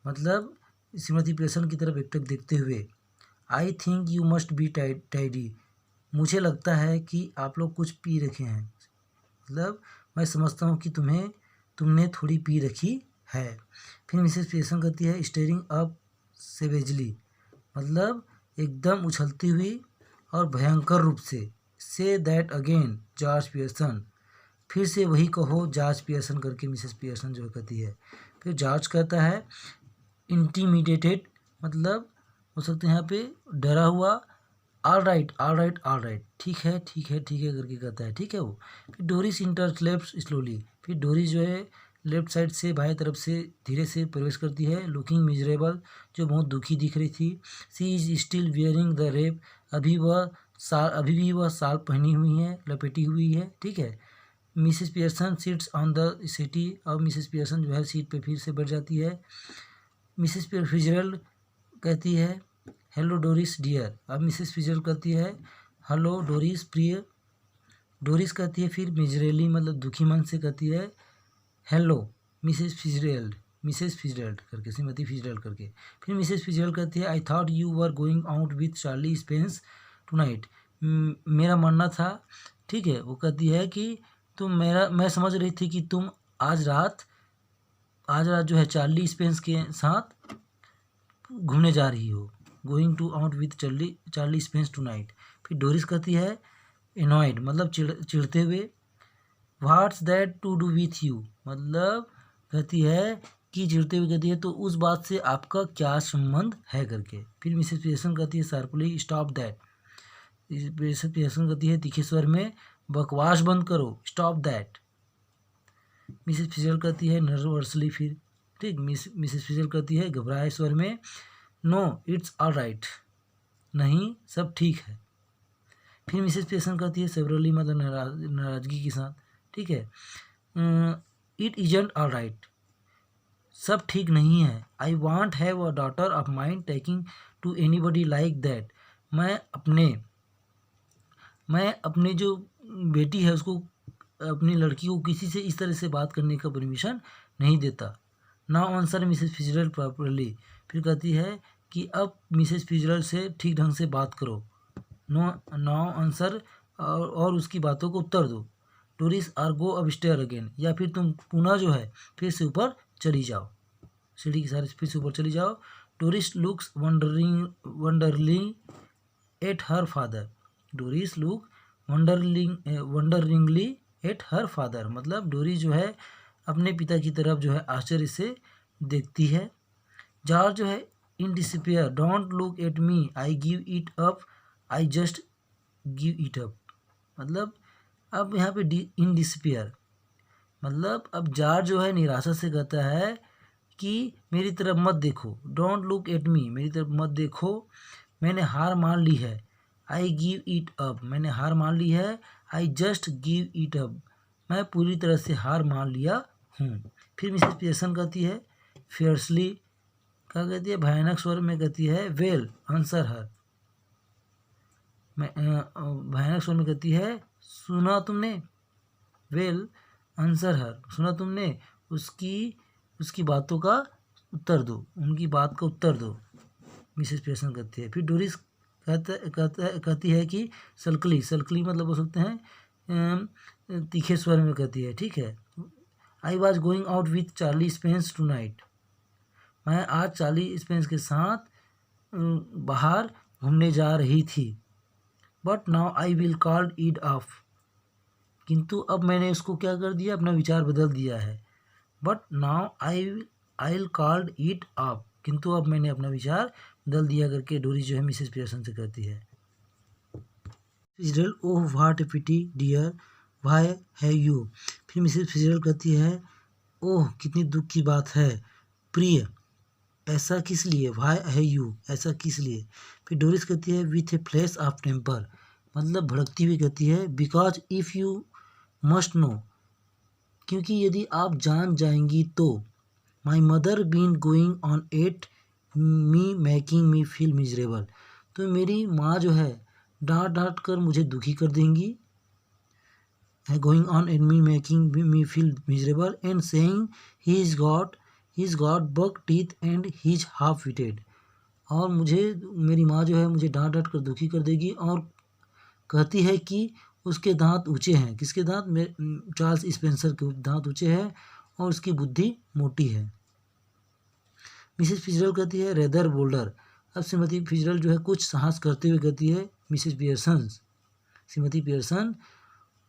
मतलब श्रीमती पियर्सन की तरफ एकटक देखते हुए। I think you must be tidy, मुझे लगता है कि आप लोग कुछ पी रखे हैं, मतलब मैं समझता हूँ कि तुमने थोड़ी पी रखी है। फिर मिसेस पियर्सन कहती है स्टेरिंग अप सेवेजली, मतलब एकदम उछलती हुई और भयंकर रूप से। Say that again George Pearson, फिर से वही कहो जॉर्ज पियर्सन करके मिसेस पियर्सन जो कहती है। फिर जॉर्ज कहता है इंटीमिडेटेड, मतलब हो सकते हैं यहाँ पे डरा हुआ। All right all right all right, ठीक है ठीक है ठीक है करके कहता है, ठीक है वो। फिर डोरिस इंटर्स लेफ्ट स्लोली, फिर डोरिस जो है लेफ्ट साइड से बाएं तरफ से धीरे से प्रवेश करती है। लुकिंग मिजरेबल, जो बहुत दुखी दिख रही थी। She is still wearing the wrap, अभी भी वह साल पहनी हुई है, लपेटी हुई है। ठीक है। Mrs Pearson sits on the सीटी, और मिसेस पियर्सन जो है सीट पे फिर से बैठ जाती है। मिसेस फिजरल्ड कहती है हेलो डोरिस डियर, अब मिसेस फिजरल्ड कहती है हेलो डोरिस प्रिय। डोरिस कहती है फिर मिजरेली, मतलब दुखी मन से कहती है हेलो मिसेस फिजरल्ड करके, श्रीमती फिजरल्ड करके। फिर मिसेस फिजरल्ड कहती है I thought you were going out with Charlie Spence tonight, मेरा मानना था। ठीक है, वो कहती है कि मैं समझ रही थी कि तुम आज रात जो है चार्ली स्पेंस के साथ घूमने जा रही हो। Going to out with Charlie Spence tonight. फिर डोरिस कहती है एनॉयड, मतलब चिढ़ते हुए। What's that to do with you, मतलब कहती है कि चिढ़ते हुए कहती है तो उस बात से आपका क्या संबंध है करके। फिर मिसेस पियर्सन कहती है sharply stop that. Mrs Pearson कहती है तीखे स्वर में बकवास बंद करो, स्टॉप दैट। मिसेस फिजरल्ड कहती है नर्वसली, फिर ठीक मिसेस फिजरल्ड कहती है घबराए स्वर में नो इट्स ऑल राइट, नहीं सब ठीक है। फिर मिसेस पियर्सन कहती है सेवरली, मतलब नाराजगी के साथ, ठीक है इट इजंट ऑल राइट, सब ठीक नहीं है। I won't have a daughter of mind taking to anybody like that, मैं अपने जो बेटी है उसको, अपनी लड़की को किसी से इस तरह से बात करने का परमिशन नहीं देता। नाउ आंसर मिसेस फिजरल्ड प्रॉपरली, फिर कहती है कि अब मिसेस फिजरल्ड से ठीक ढंग से बात करो। नाउ आंसर, और उसकी बातों को उत्तर दो। टूरिस्ट आर गो अब स्टेयर अगेन, या फिर तुम पुनः जो है फिर से ऊपर चली जाओ, सीढ़ी के सारे फिर से ऊपर चली जाओ। Doris looks wonderingly at her father, Doris look wonderingly at her father, मतलब डोरी जो है अपने पिता की तरफ जो है आश्चर्य से देखती है। जॉर्ज जो है इन despair, don't look at me, I give it up, I just give it up, मतलब अब यहाँ पे इन डिस्पेयर, मतलब अब जॉर्ज जो है निराशा से कहता है कि मेरी तरफ मत देखो, डोंट लुक एट मी, मेरी तरफ मत देखो, मैंने हार मान ली है। आई गिव इट अप, मैंने हार मान ली है। I just give it up, मैं पूरी तरह से हार मान लिया हूँ। फिर मिसेस पियर्सन कहती है फियर्सली, क्या कहती है भयानक स्वर में कहती है वेल आंसर हर, भयानक स्वर में कहती है सुना तुमने, वेल आंसर हर, सुना तुमने, उसकी बातों का उत्तर दो, उनकी बात का उत्तर दो, मिसेस पियर्सन कहती है। फिर डोरिस कहती है कि सल्कली मतलब हो सकते हैं तीखे स्वर में कहती है, ठीक है I was going out with Charlie Spence tonight, मैं आज चार्ली स्पेंस के साथ बाहर घूमने जा रही थी। But now I will call it of, किंतु अब मैंने इसको क्या कर दिया, अपना विचार बदल दिया है। But now I will called it of, किंतु अब मैंने अपना विचार बदल दिया करके डोरी जो है मिसेस पियर्सन से कहती है। Fitzgerald oh what a pity dear why have you, फिर मिसेस फिजरल्ड कहती है ओह कितनी दुख की बात है प्रिय, ऐसा किस लिए, वाई है यू, ऐसा किस लिए। फिर डोरिस कहती है with a flash of temper, मतलब भड़कती हुई कहती है because if you must know, क्योंकि यदि आप जान जाएंगी तो। My mother been going on at me making me feel miserable, तो मेरी माँ जो है डांट डांट कर मुझे दुखी कर देंगी, going on at me making me feel miserable and saying he is got bug teeth and he is half witted, और मुझे मेरी माँ जो है मुझे डांट डांट कर दुखी कर देगी और कहती है कि उसके दांत ऊंचे हैं, किसके दांत, चार्ल्स स्पेंसर के दांत ऊंचे हैं और उसकी बुद्धि मोटी है। मिसेस फिजरल कहती है रेदर बोल्डर, अब श्रीमती फिजरल जो है कुछ साहस करते हुए कहती है Mrs Pearson, Shrimati Pearson,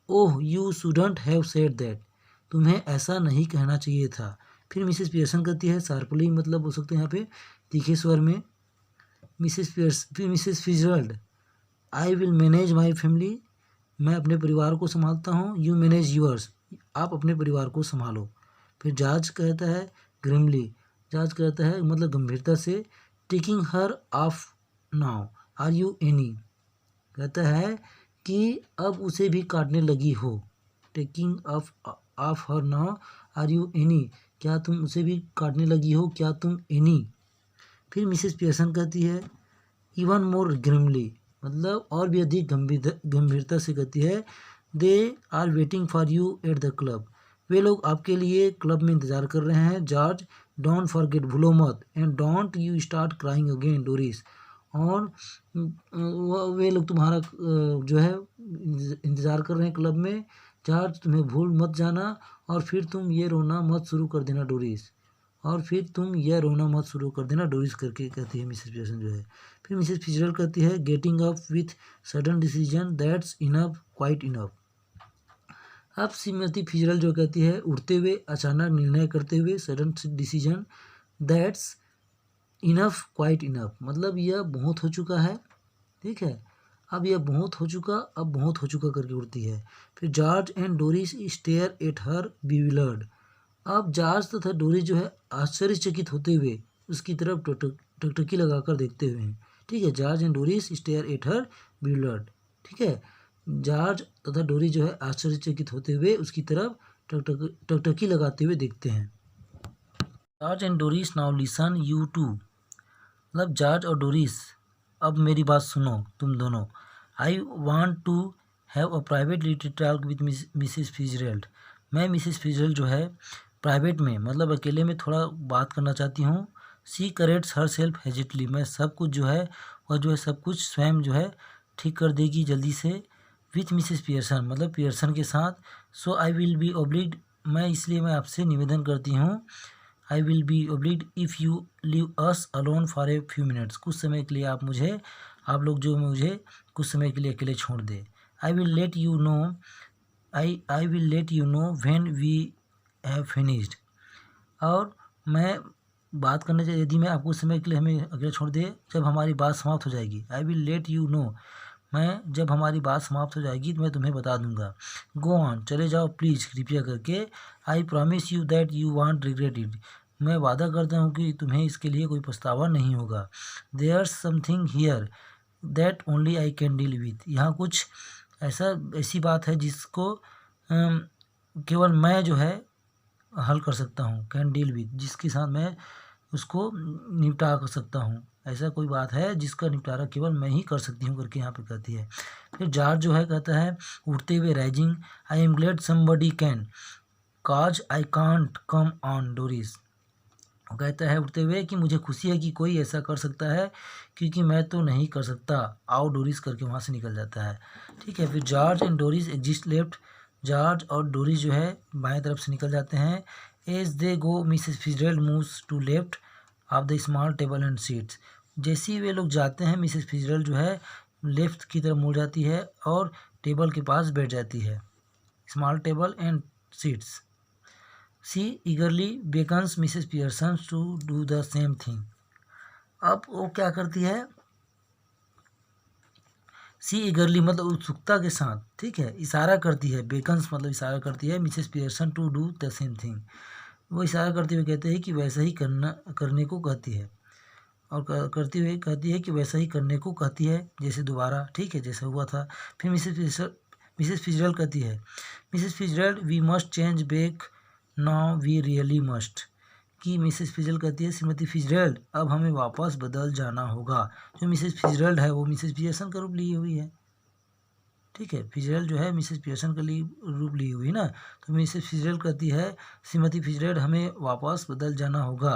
oh you shouldn't have said that, तुम्हें ऐसा नहीं कहना चाहिए था। फिर मिसेस पियर्सन कहती है शार्पली, मतलब बोल सकते हैं यहाँ पे तीखे स्वर में, फिर Mrs Fitzgerald, I will manage my family, मैं अपने परिवार को संभालता हूँ, यू मैनेज यूअर्स, आप अपने परिवार को संभालो। फिर जॉर्ज कहता है ग्रिमली, जॉर्ज कहता है मतलब गंभीरता से, taking her off now are you any, कहता है कि अब उसे भी काटने लगी हो, taking off her now are you any, क्या तुम उसे भी काटने लगी हो, क्या तुम एनी। फिर मिसेस पियर्सन कहती है इवन मोर ग्रिमली, मतलब और भी अधिक गंभीरता से कहती है, they are waiting for you at the club, वे लोग आपके लिए क्लब में इंतज़ार कर रहे हैं जॉर्ज, डोंट फॉरगेट, भूलो मत, and don't you start crying again Doris, और वे लोग तुम्हारा जो है इंतज़ार कर रहे हैं क्लब में जॉर्ज, तुम्हें भूल मत जाना, और फिर तुम ये रोना मत शुरू कर देना डोरिस, और फिर तुम यह रोना मत शुरू कर देना डोरिस करके कहती है मिसेस पियर्सन जो है। फिर मिसेस फिजरल कहती है getting up with sudden decision that's enough, quite enough, अब श्रीमती फिजरल जो कहती है उठते हुए अचानक निर्णय करते हुए, sudden decision that's enough, quite enough, मतलब यह बहुत हो चुका है, ठीक है, अब यह बहुत हो चुका, अब बहुत हो चुका करके उठती है। फिर George and Doris stare at her bewildered, अब जॉर्ज तथा डोरिस जो है आश्चर्यचकित होते हुए उसकी तरफ टकटकी लगाकर देखते हुए हैं, ठीक है, George and Doris stare at her bewildered, ठीक है, जॉर्ज तथा डोरिस जो है आश्चर्यचकित होते हुए उसकी तरफ टकटकी लगाते हुए देखते हैं। George and Doris now listen you two, मतलब जॉर्ज और डोरिस अब मेरी बात सुनो तुम दोनों, I want to have a private little talk with Mrs Fitzgerald, मैं मिसेस फिजरल्ड जो है प्राइवेट में मतलब अकेले में थोड़ा बात करना चाहती हूँ। सी करेक्ट्स हर सेल्फ हेजिटली, मैं सब कुछ जो है वह जो है सब कुछ स्वयं जो है ठीक कर देगी जल्दी से। विथ मिसेस पियर्सन, मतलब पियर्सन के साथ। सो आई विल बी ओब्लिग्ड, मैं इसलिए मैं आपसे निवेदन करती हूँ, I will be obliged if you leave us alone for a few minutes, कुछ समय के लिए आप लोग जो मुझे कुछ समय के लिए अकेले छोड़ दे। I will let you know, I will let you know when we have finished, और मैं बात करने से यदि मैं आपको समय के लिए हमें अकेले छोड़ दे जब हमारी बात समाप्त हो जाएगी। आई विल लेट यू नो, मैं जब हमारी बात समाप्त हो जाएगी तो मैं तुम्हें बता दूंगा। गो ऑन, चले जाओ प्लीज़ कृपया करके। I promise you that you want regret it, मैं वादा करता हूँ कि तुम्हें इसके लिए कोई पछतावा नहीं होगा। There something here that only I can deal with, यहाँ कुछ ऐसी बात है जिसको केवल मैं जो है हल कर सकता हूँ। कैन डील विथ, जिसके साथ मैं उसको निपटा कर सकता हूँ, ऐसा कोई बात है जिसका निपटारा केवल मैं ही कर सकती हूँ करके यहाँ पे कहती है। फिर जॉर्ज जो है कहता है उठते हुए rising, I am Glade somebody can cause I can't come on Doris, वो कहता है उठते हुए कि मुझे खुशी है कि कोई ऐसा कर सकता है क्योंकि मैं तो नहीं कर सकता, आओ डोरिस करके वहाँ से निकल जाता है, ठीक है। फिर George and Doris exist left, George और डोरिस जो है बाएं तरफ से निकल जाते हैं। As they go Mrs Fitzgerald moves to left of the small table and seats, जैसे ही वे लोग जाते हैं मिसेस फिजरल्ड जो है लेफ्ट की तरफ मुड़ जाती है और टेबल के पास बैठ जाती है, small table and seats. She eagerly beckons Mrs Pearson to do the same thing, अब वो क्या करती है, सी ईगरली मतलब उत्सुकता के साथ, ठीक है, इशारा करती है, बेकन्स मतलब इशारा करती है Mrs Pearson to do the same thing, वो इशारा करते हुए कहते हैं कि वैसा ही करने को कहती है, और करते हुए कहती है कि वैसा ही करने को कहती है जैसे दोबारा, ठीक है, जैसा हुआ था। फिर मिसेस फिजरल्ड कहती है, Mrs Fitzgerald we must change back now we really must, कि मिसेस फिजरल्ड कहती है श्रीमती फिजरल्ड अब हमें वापस बदल जाना होगा। जो मिसेस फिजरल्ड है वो मिसेस पियर्सन का रूप ली हुई है, ठीक है, फिजरल्ड जो है मिसेस पियर्सन का रूप ली हुई ना, तो मिसेस फिजरल्ड कहती है श्रीमती फिजरल्ड हमें वापस बदल जाना होगा।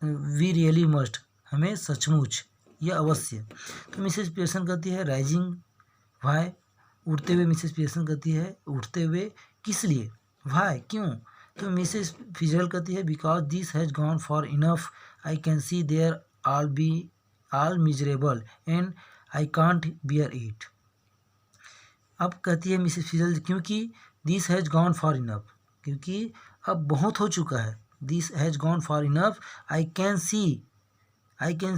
वी रियली मस्ट, हमें सचमुच या अवश्य। तो मिसेस पियर्सन कहती है राइजिंग वाई, उठते हुए मिसेस पियर्सन कहती है उठते हुए किस लिए, वाई क्यों। तो मिसेस फिजरल्ड कहती है because this has gone far enough, I can see there all miserable and I can't bear it. अब कहती है मिसेस फिजरल्ड क्योंकि this has gone far enough, क्योंकि अब बहुत हो चुका है, this has gone far enough, I can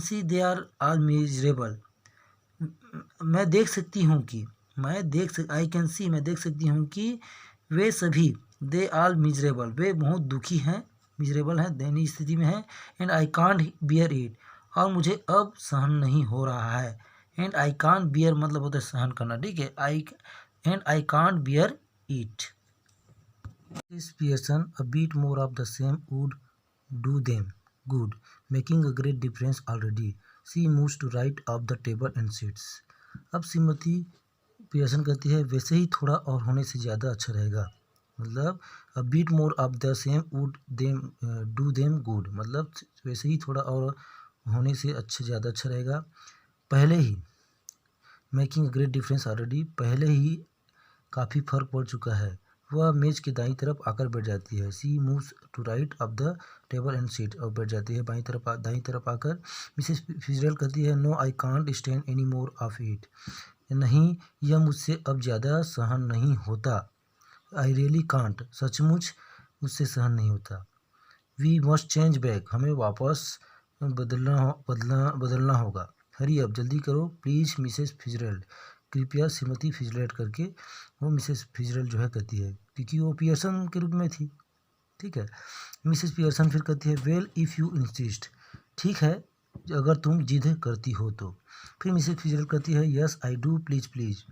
see they are all miserable, मैं देख सकती हूँ कि आई कैन सी, मैं देख सकती हूँ कि वे सभी, दे आल मिजरेबल, वे बहुत दुखी हैं, मिजरेबल हैं, दयनीय स्थिति में हैं, and I can't bear it, और मुझे अब सहन नहीं हो रहा है। एंड आई कांट बियर मतलब होता है सहन करना, ठीक है, I can't bear it. This Pearson a bit more of the same would do them good, making a great difference already, she moves to right of the table and seats. अब श्रीमती Pearson कहती है वैसे ही थोड़ा और होने से ज़्यादा अच्छा रहेगा, मतलब a bit more of the same would them do them good, मतलब वैसे ही थोड़ा और होने से ज़्यादा अच्छा रहेगा। पहले ही making a great difference already, पहले ही काफ़ी फर्क पड़ चुका है। वह मेज के दाईं तरफ आकर बैठ जाती है। She moves to right of the table and seat, और बैठ जाती है दाईं तरफ आकर। मिसेस फिजरल्ड कहती है no I can't stand any more of it, नहीं यह मुझसे अब ज़्यादा सहन नहीं होता। आई रियली कांट, सचमुच मुझसे सहन नहीं होता। वी मस्ट चेंज बैक, हमें वापस बदलना होगा। हरी अब जल्दी करो प्लीज़ मिसेस फिजरल्ड, कृपया श्रीमती फिजरल्ड करके वो मिसेस फिजरल्ड जो है कहती है, क्योंकि वो पियर्सन के रूप में थी, ठीक है। मिसेस पियर्सन फिर कहती है वेल इफ़ यू इंसिस्ट, ठीक है अगर तुम जिद करती हो तो। फिर मिसेस फिजरल्ड कहती है yes I do please please,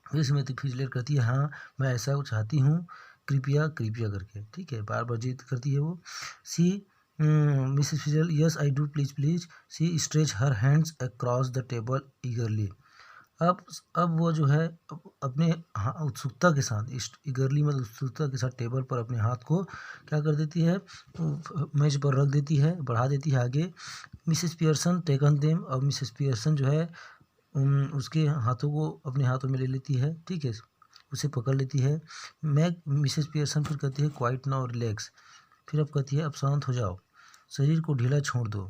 फिर श्रीमती फिजरल्ड कहती है हाँ मैं ऐसा चाहती हूँ, कृपया करके, ठीक है, बार बार जिद करती है वो। She Mrs Fitzgerald yes I do please please, she stretch her hands across the table eagerly. अब वो जो है अपने उत्सुकता के साथ, ईगरली मतलब उत्सुकता के साथ टेबल पर अपने हाथ को क्या कर देती है, मेज पर रख देती है, बढ़ा देती है आगे। मिसेस पियर्सन टेकन देम, और मिसेस पियर्सन जो है उसके हाथों को अपने हाथों में ले लेती है, ठीक है, उसे पकड़ लेती है। मिसेस पियर्सन फिर कहती है क्वाइट नाउ रिलैक्स, फिर अब कहती है अब शांत हो जाओ, शरीर को ढीला छोड़ दो,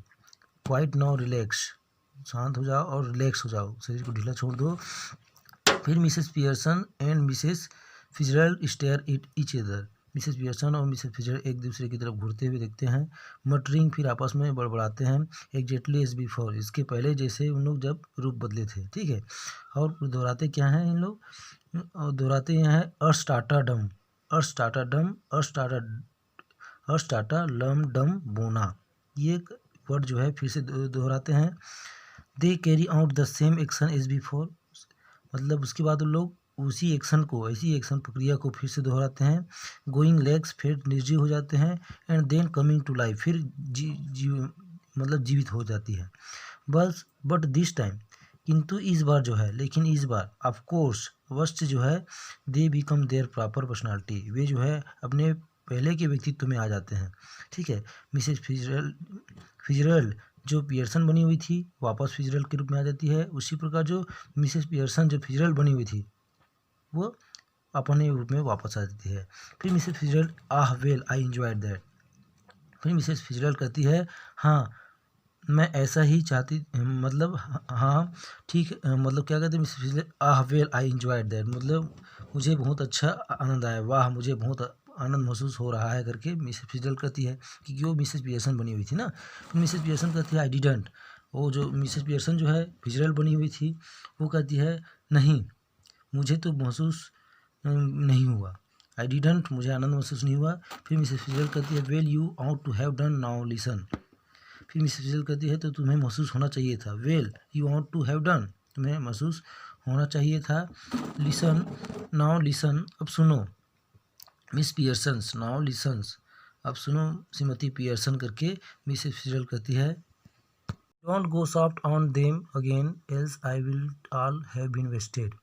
क्वाइट नाउ रिलैक्स, शांत हो जाओ और रिलैक्स हो जाओ, शरीर को ढीला छोड़ दो। फिर Mrs Pearson and Mrs Fitzgerald stare at each other, Mrs Pearson और मिसेस फिजरल्ड एक दूसरे की तरफ घूरते हुए देखते हैं। मटरिंग, फिर आपस में बड़बड़ाते हैं, एग्जैक्टली एज बिफोर, इसके पहले जैसे उन लोग जब रूप बदले थे, ठीक है। और दोहराते क्या हैं इन लोग, और दोहराते हैं अस्टाटा डम, अस्टाटा डम, अस्टाटा लम डम बोना, ये वर्ड जो है फिर से दोहराते हैं। They carry out the same action as before, मतलब उसके बाद उन लोग उसी एक्शन को, ऐसी एक्शन प्रक्रिया को फिर से दोहराते हैं। गोइंग लेग्स, फिर निर्जीव हो जाते हैं। And then coming to life, फिर मतलब जीवित हो जाती है। बस बट दिस टाइम, किंतु इस बार जो है, लेकिन इस बार ऑफ कोर्स अवश्य जो है, they become their proper personality, वे जो है अपने पहले के व्यक्तित्व में आ जाते हैं, ठीक है। मिसेस फिजरल्ड जो पियर्सन बनी हुई थी वापस फिजरल्ड के रूप में आ जाती है, उसी प्रकार जो मिसेस पियर्सन जो फिजरल्ड बनी हुई थी वो अपने रूप में वापस आ जाती है। फिर Mrs Fitzgerald ah well I enjoyed that, फिर मिसेस फिजरल्ड कहती है हाँ मैं ऐसा ही चाहती, मतलब हाँ ठीक, मतलब क्या कहते हैं Mrs Fitzgerald ah well I enjoyed that, मतलब मुझे बहुत अच्छा आनंद आया, वाह मुझे बहुत आनंद महसूस हो रहा है करके मिसेस फिजरल्ड कहती है, क्योंकि वो मिसेस पियर्सन बनी हुई थी ना। फिर मिसेस पियर्सन कहती है आई डिडंट, वो जो मिसेस पियर्सन जो है फिजरल्ड बनी हुई थी वो कहती है नहीं मुझे तो महसूस नहीं हुआ। आई डिडंट, मुझे आनंद महसूस नहीं हुआ। फिर मिसेस फिजरल कहती है well you ought to have done, now listen. फिर मिसेस फिजरल कहती है तो तुम्हें महसूस होना चाहिए था। Well you ought to have done, तुम्हें महसूस होना चाहिए था। लिसन, नाउ लिसन, अब सुनो। मिस पियर्सन्स, नाउ लिसन्स, अब सुनो श्रीमती पियर्सन करके मिसेस फिजरल कहती है don't go soft on them again else I will all have been wasted.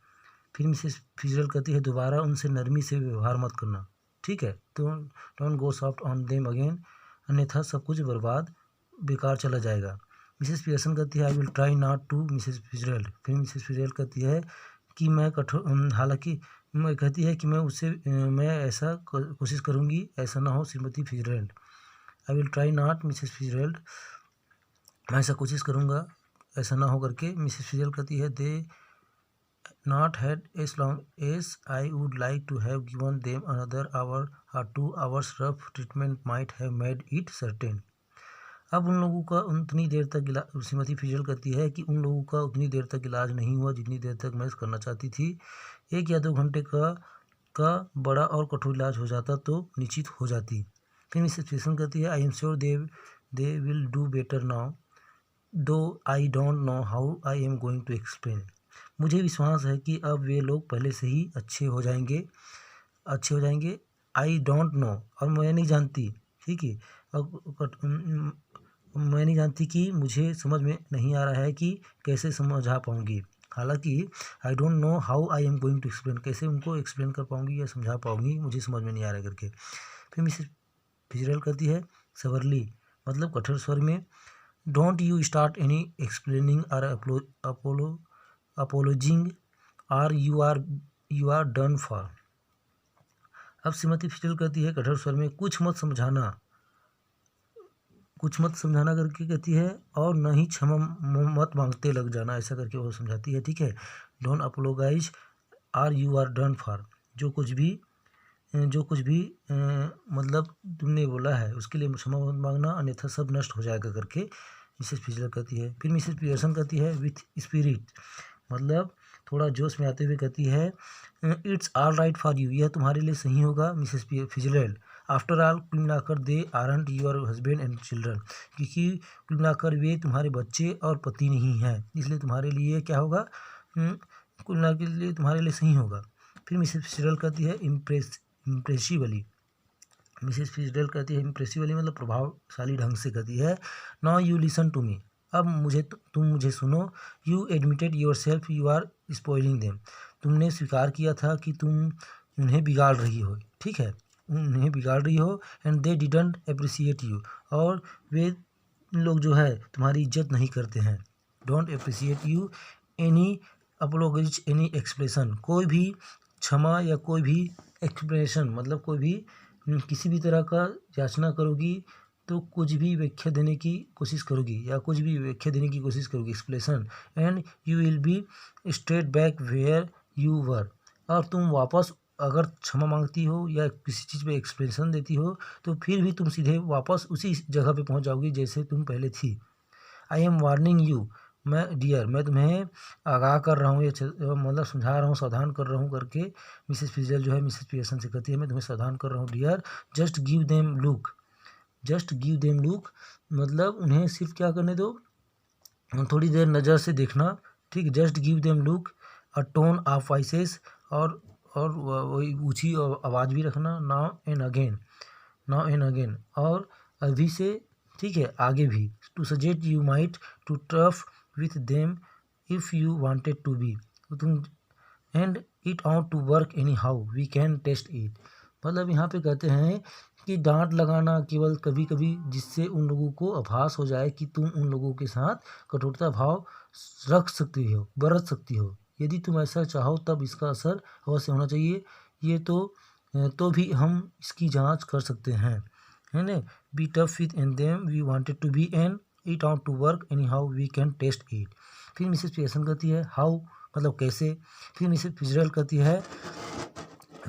फिर मिसेस फिजरल कहती है दोबारा उनसे नरमी से व्यवहार मत करना, ठीक है। तो don't go soft on them again, अन्यथा सब कुछ बर्बाद बेकार चला जाएगा। मिसेस पियर्सन कहती है I will try not to Mrs Fitzgerald. फिर मिसेस फिजरल कहती है कि मैं कठोर, हालांकि मैं कहती है कि मैं ऐसा कोशिश करूँगी ऐसा ना हो श्रीमती Fitzgerald. I will try not Mrs Fitzgerald, मैं ऐसा कोशिश करूँगा ऐसा ना हो करके। मिसेस फिजरल कहती है दे not had as long as I would like to have given them another hour or 2 hours rough treatment might have made it certain। अब उन लोगों का उतनी देर तक श्रीमती फिजरल कहती है कि उन लोगों का उतनी देर तक इलाज नहीं हुआ जितनी देर तक मैं करना चाहती थी। 1 या 2 घंटे का बड़ा और कठोर इलाज हो जाता तो निश्चित हो जाती। फिर मिसेस फिजरल कहती है I am sure they will do better now though I don't know how I am going to explain. मुझे विश्वास है कि अब वे लोग पहले से ही अच्छे हो जाएंगे। आई डोंट नो, और मैं नहीं जानती, ठीक है। अब मैं नहीं जानती कि मुझे समझ में नहीं आ रहा है कि कैसे समझा पाऊँगी। हालांकि I don't know how I am going to explain, कैसे उनको एक्सप्लेन कर पाऊँगी या समझा पाऊँगी, मुझे समझ में नहीं आ रहा करके। फिर मिसेस फिजरल कहती है सवरली, मतलब कठोर स्वर में don't you start any explaining और अपोलोजिंग और यू आर डन फॉर। अब श्रीमती फिजरल कहती है कठोर स्वर में कुछ मत समझाना करके कहती है, और न ही क्षमा मत मांगते लग जाना, ऐसा करके वो समझाती है, ठीक है। डोंट अपोलोगाइज और यू आर डन फॉर, जो कुछ भी मतलब तुमने बोला है उसके लिए क्षमा मत मांगना, अन्यथा सब नष्ट हो जाएगा करके मिसेस फिजरल कहती है। फिर मिसेस पियर्सन कहती है विथ स्पिरिट, मतलब थोड़ा जोश में आते हुए कहती है it's all right for you, यह तुम्हारे लिए सही होगा मिसेस फिजरल। आफ्टर ऑल कुल मिलाकर they aren't your husband and children, क्योंकि कुल मिलाकर वे तुम्हारे बच्चे और पति नहीं हैं, इसलिए तुम्हारे लिए क्या होगा, कुल मिलाकर के लिए तुम्हारे लिए सही होगा। फिर मिसेस फिजरल कहती है इम्प्रेसिवली, मिसेस फिजरल कहती है इम्प्रेसिवली मतलब प्रभावशाली ढंग से कहती है now you listen to me, अब तुम मुझे सुनो। You admitted yourself you are spoiling them, तुमने स्वीकार किया था कि तुम उन्हें बिगाड़ रही हो, ठीक है, उन्हें बिगाड़ रही हो। And they didn't appreciate you, और वे लोग जो है तुम्हारी इज्जत नहीं करते हैं। Don't appreciate you any apologies any expression, कोई भी क्षमा या कोई भी एक्सप्रेशन मतलब कोई भी किसी भी तरह का याचना करोगी तो कुछ भी व्याख्या देने की कोशिश करोगी explanation, and you will be straight back where you were, और तुम वापस अगर क्षमा मांगती हो या किसी चीज़ पे एक्सप्लेनेशन देती हो तो फिर भी तुम सीधे वापस उसी जगह पे पहुंच जाओगी जैसे तुम पहले थी। आई एम वार्निंग यू, मैं तुम्हें आगाह कर रहा हूँ, ये मतलब समझा रहा हूँ, सावधान कर रहा हूँ करके मिसेस फिजरल जो है मिसेस पियर्सन से कहती है मैं तुम्हें सावधान कर रहा हूँ dear. Just give them look, मतलब उन्हें सिर्फ क्या करने दो, थोड़ी देर नज़र से देखना, ठीक। Just give them look a tone of voices, और वही ऊँची आवाज़ भी रखना। नाउ एंड अगेन, और अभी से, ठीक है, आगे भी। To suggest you might too tough with them if you wanted to be, तुम and it out to work any how we can test it, मतलब यहाँ पे कहते हैं कि डांट लगाना केवल कभी कभी, जिससे उन लोगों को आभास हो जाए कि तुम उन लोगों के साथ कठोरता भाव बरत सकती हो। यदि तुम ऐसा चाहो तब इसका असर अवश्य होना चाहिए, ये तो भी हम इसकी जांच कर सकते हैं, है ना। Be tough with and them we wanted to be and it out to work any how we can test it. फिर मिसेस पियर्सन कहती है हाउ, मतलब कैसे। फिर मिसेस फिजरल कहती है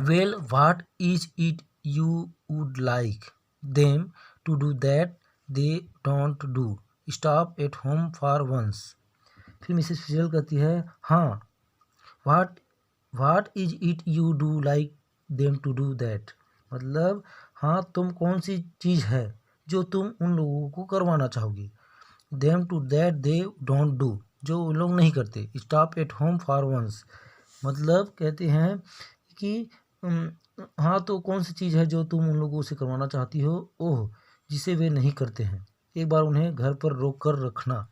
well what is it you would like them to do that they don't do, stop at home for once. फिर Mrs Fitzgerald कहती है हाँ, what is it you do like them to do that, मतलब हाँ तुम कौन सी चीज़ है जो तुम उन लोगों को करवाना चाहोगी। Them to that they don't do, जो उन लोग नहीं करते। Stop at home for once, मतलब कहते हैं कि हाँ तो कौन सी चीज़ है जो तुम उन लोगों से करवाना चाहती हो, ओह जिसे वे नहीं करते हैं, एक बार उन्हें घर पर रोक कर रखना।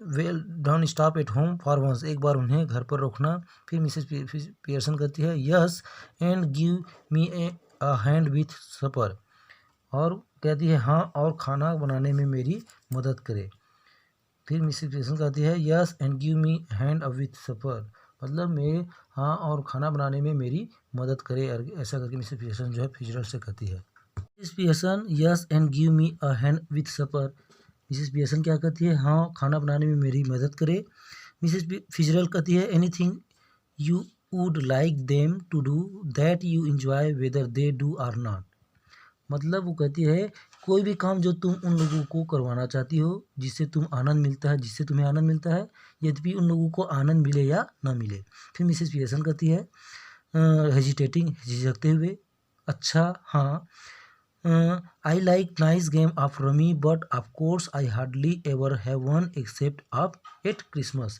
Well done stop at home for once, एक बार उन्हें घर पर रोकना। फिर मिसेस पियर्सन कहती है yes and give me a hand with supper, और कहती है हाँ और खाना बनाने में मेरी मदद करे। फिर मिसेस पियर्सन कहती है yes and give me hand with supper, मतलब मैं हाँ और खाना बनाने में मेरी मदद करे, ऐसा करके मिसेस पियर्सन जो है फिजरल्ड से कहती है। Mrs Pearson yes and give me a hand with supper, Mrs Pearson क्या कहती है हाँ खाना बनाने में मेरी मदद करे। मिसेस फिजरल्ड कहती है anything you would like them to do that you enjoy whether they do or not, मतलब वो कहती है कोई भी काम जो तुम उन लोगों को करवाना चाहती हो जिससे तुम्हें आनंद मिलता है, यद्यपि उन लोगों को आनंद मिले या ना मिले। फिर मिसेस पियर्सन कहती है हेजिटेटिंग, झिझकते हुए, अच्छा हाँ I like nice game of rummy but of course I hardly ever have one except at Christmas.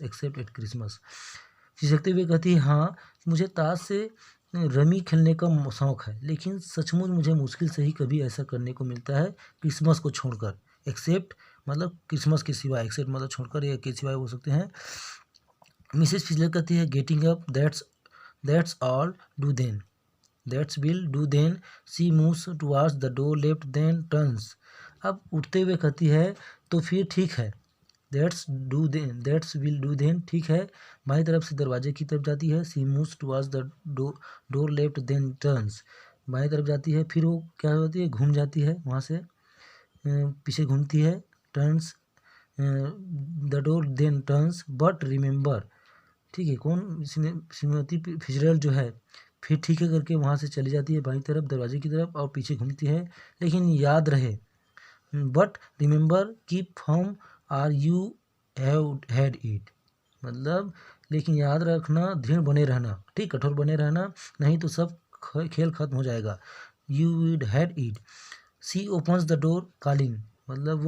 झिझकते हुए कहती है हाँ मुझे ताश से रमी खेलने का शौक़ है, लेकिन सचमुच मुझे मुश्किल से ही कभी ऐसा करने को मिलता है क्रिसमस को छोड़कर। एक्सेप्ट मतलब क्रिसमस के सिवाय, एक्सेप्ट मतलब छोड़कर या के सिवाय हो सकते हैं। मिसेस फिजलर कहती है getting up that's all do then that's will do then she moves towards the door left then turns, अब उठते हुए कहती है तो फिर ठीक है, दैट्स विल डू देन ठीक है, बाई तरफ से दरवाजे की तरफ जाती है। She moves towards the door left then turns, बाई तरफ जाती है, फिर वो क्या होती है घूम जाती है, वहाँ से पीछे घूमती है। Turns the door then turns but remember, ठीक है कौन श्रीमती फिजरल्ड जो है फिर ठीक है करके वहाँ से चली जाती है बाई तरफ दरवाजे की तरफ और पीछे घूमती है, लेकिन याद रहे but remember keep firm or you have had it, मतलब लेकिन याद रखना दृढ़ बने रहना, ठीक कठोर बने रहना, नहीं तो सब खेल खत्म हो जाएगा। You would had it. She opens the door calling, मतलब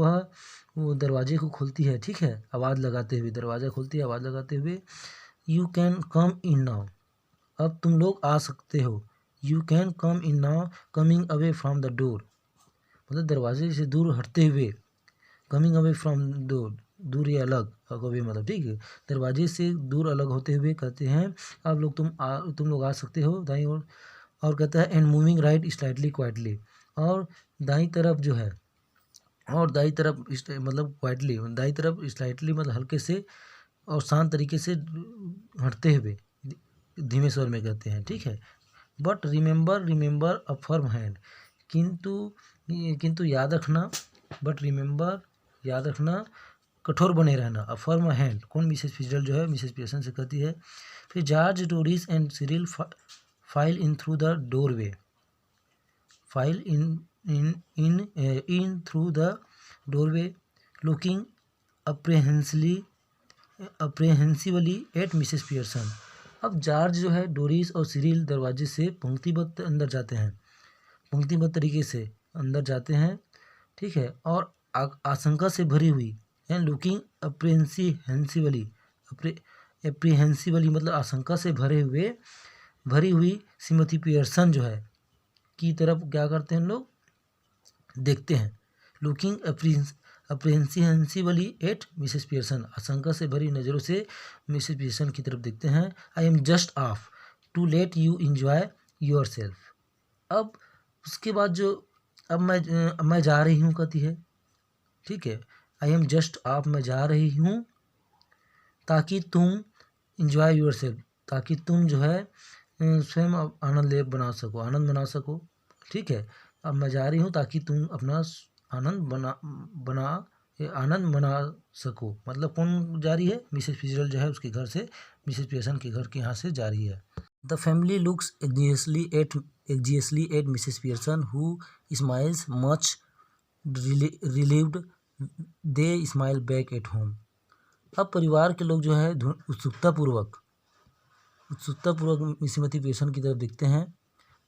वो दरवाजे को खोलती है, ठीक है आवाज़ लगाते हुए, दरवाज़ा खोलती है आवाज़ लगाते हुए। You can come in now, अब तुम लोग आ सकते हो। You can come in now coming away from the door, मतलब दरवाजे से दूर हटते हुए, कमिंग अवे फ्रॉम डोर दूर या अलग, अवे मतलब ठीक है दरवाजे से दूर अलग होते हुए कहते हैं अब लोग तुम लोग आ सकते हो दाईं ओर। और कहता है and moving right slightly quietly, और दाईं तरफ जो है और दाईं तरफ मतलब क्वाइटली, दाईं तरफ स्लाइटली मतलब हल्के से और शांत तरीके से हटते हुए धीमे स्वर में कहते हैं, ठीक है। But remember a firm hand, किंतु याद रखना, बट रिमेंबर याद रखना, कठोर बने रहना। अ फर्म हैंड कौन मिसेस फिजरल्ड जो है मिसेस पियर्सन से कहती है। फिर George Doris and Cyril file in through the doorway, file in through the doorway looking apprehensively at Mrs Pearson, अब जॉर्ज जो है डोरिस और सिरिल दरवाजे से पंक्तिबद्ध अंदर जाते हैं, पंक्तिबद्ध तरीके से अंदर जाते हैं, ठीक है, और आशंका से भरी हुई एंड लुकिंग एप्रीहेंसिवली मतलब आशंका से भरी हुई श्रीमती पियर्सन जो है की तरफ क्या करते हैं लोग देखते हैं। लुकिंग अप्रीहेंसिवली एट मिसेस पियर्सन, आशंका से भरी नज़रों से मिसेस पियर्सन की तरफ देखते हैं। I am just off to let you enjoy yourself, अब उसके बाद जो अब मैं जा रही हूँ कहती है, ठीक है आई एम जस्ट ऑफ मैं जा रही हूँ ताकि तुम इंजॉय योर सेल्फ, ताकि तुम जो है स्वयं आनंद मना सको, ठीक है। अब मैं जा रही हूँ ताकि तुम अपना आनंद मना सको, मतलब कौन जा रही है मिसेस फिजरल्ड जो है उसके घर से मिसेस पियर्सन के घर के यहाँ से जा रही है। The family looks anxiously at Mrs Pearson who smiles much relieved, they smile back at home, अब परिवार के लोग जो है उत्सुकतापूर्वक उत्सुकतापूर्वक श्रीमती पियर्सन की तरफ देखते हैं।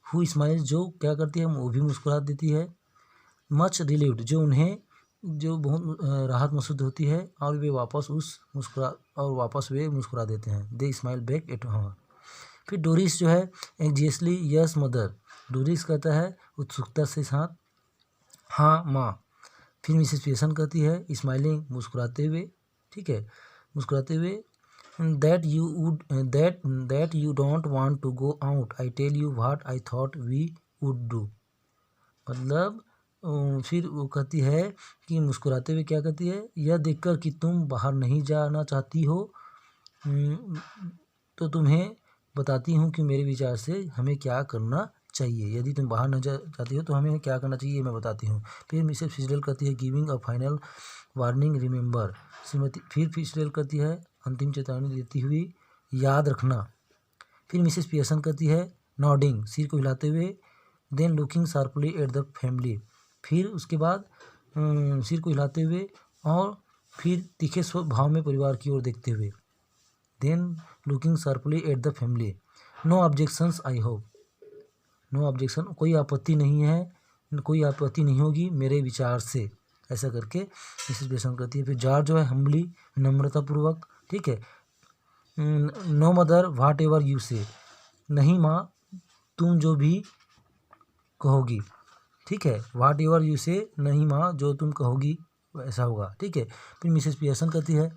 हु स्माइल्स, जो क्या करती है, वो भी मुस्कुरा देती है। मच रिलीव्ड, जो उन्हें जो बहुत राहत महसूस होती है और वे वापस वे मुस्कुरा देते हैं। दे स्माइल बैक एट हर। फिर डोरिस जो है एंग्जियसली यस मदर, डोरिस कहता है उत्सुकता से साथ हाँ माँ। फिर मिसेस पियर्सन कहती है स्माइलिंग, मुस्कुराते हुए, ठीक है, मुस्कुराते हुए, that you don't want to go out, I tell you what I thought we would do. मतलब फिर वो कहती है कि मुस्कुराते हुए क्या कहती है, यह देखकर कि तुम बाहर नहीं जाना चाहती हो, तो तुम्हें बताती हूँ कि मेरे विचार से हमें क्या करना चाहिए। यदि तुम बाहर न जाती हो तो हमें क्या करना चाहिए, मैं बताती हूँ। फिर मिसेस फिजरल कहती है giving a final warning remember, फिर फिजरल कहती है अंतिम चेतावनी देती हुई याद रखना। फिर मिसेस पियर्सन कहती है नॉडिंग, सिर को हिलाते हुए, then looking sharply at the family, फिर उसके बाद सिर को हिलाते हुए और फिर तीखे भाव में परिवार की ओर देखते हुए, then looking sharply at the family, no objections I hope, no objection, कोई आपत्ति नहीं है, कोई आपत्ति नहीं होगी मेरे विचार से, ऐसा करके मिसेस पियर्सन कहती है। फिर जॉर्ज जो है हम्बली, नम्रतापूर्वक, ठीक है, no mother whatever you say, नहीं माँ तुम जो भी कहोगी, ठीक है, व्हाट एवर यू से, नहीं माँ जो तुम कहोगी ऐसा होगा, ठीक है। फिर मिसेस पियर्सन कहती है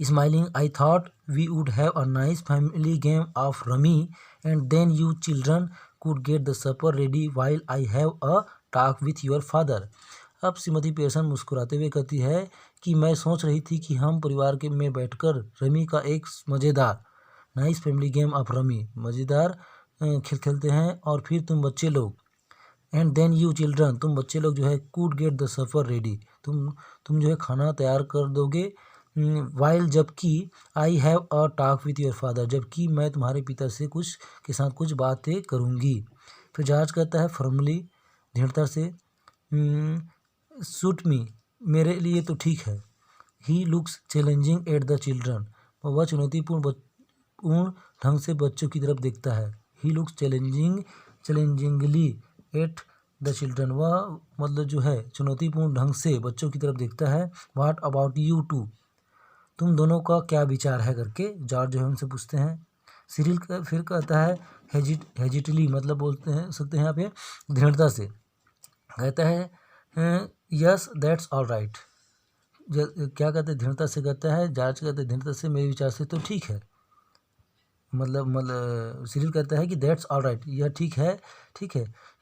smiling, I thought we would have a nice family game of rummy and then you children could get the supper ready while I have a talk with your father. अब श्रीमती Pearson मुस्कुराते हुए कहती है कि मैं सोच रही थी कि हम परिवार के में बैठकर रमी का एक मज़ेदार nice family game of rummy, मज़ेदार खेल खेलते हैं, और फिर तुम बच्चे लोग, एंड देन यू चिल्ड्रन, तुम बच्चे लोग जो है could get the suffer ready, तुम जो है खाना तैयार कर दोगे, वाइल जबकि आई have a talk with your father, जबकि मैं तुम्हारे पिता से के साथ कुछ बातें करूँगी। फिर जॉर्ज कहता है फॉर्मली, दृढ़ता से, सूट मी, मेरे लिए तो ठीक है। He looks challenging at the children, वह चुनौतीपूर्ण ढंग से बच्चों की तरफ देखता है। He looks challengingly at the children, वह मतलब जो है चुनौतीपूर्ण ढंग से बच्चों की तरफ देखता है। व्हाट अबाउट यू टू, तुम दोनों का क्या विचार है करके जॉर्ज जो है उनसे पूछते हैं। सिरिल फिर कहता है हेजिटली, मतलब बोलते हैं सकते हैं यहाँ पे दृढ़ता से, कहता है यस दैट्स ऑल राइट, क्या कहते हैं दृढ़ता से कहता है, जॉर्ज कहते हैं दृढ़ता से, मेरे विचार से तो ठीक है, मतलब सिरिल कहता है कि दैट्स ऑल राइट, यह ठीक है,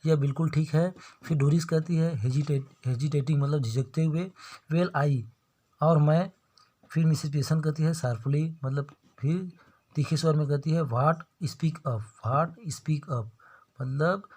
यह बिल्कुल ठीक है। फिर डोरिस कहती है हेजिटेटिंग, मतलब झिझकते हुए, वेल आई, और मैं। फिर मिसेस पियर्सन कहती है शार्पली, मतलब फिर तीखे स्वर में कहती है व्हाट स्पीक अप, मतलब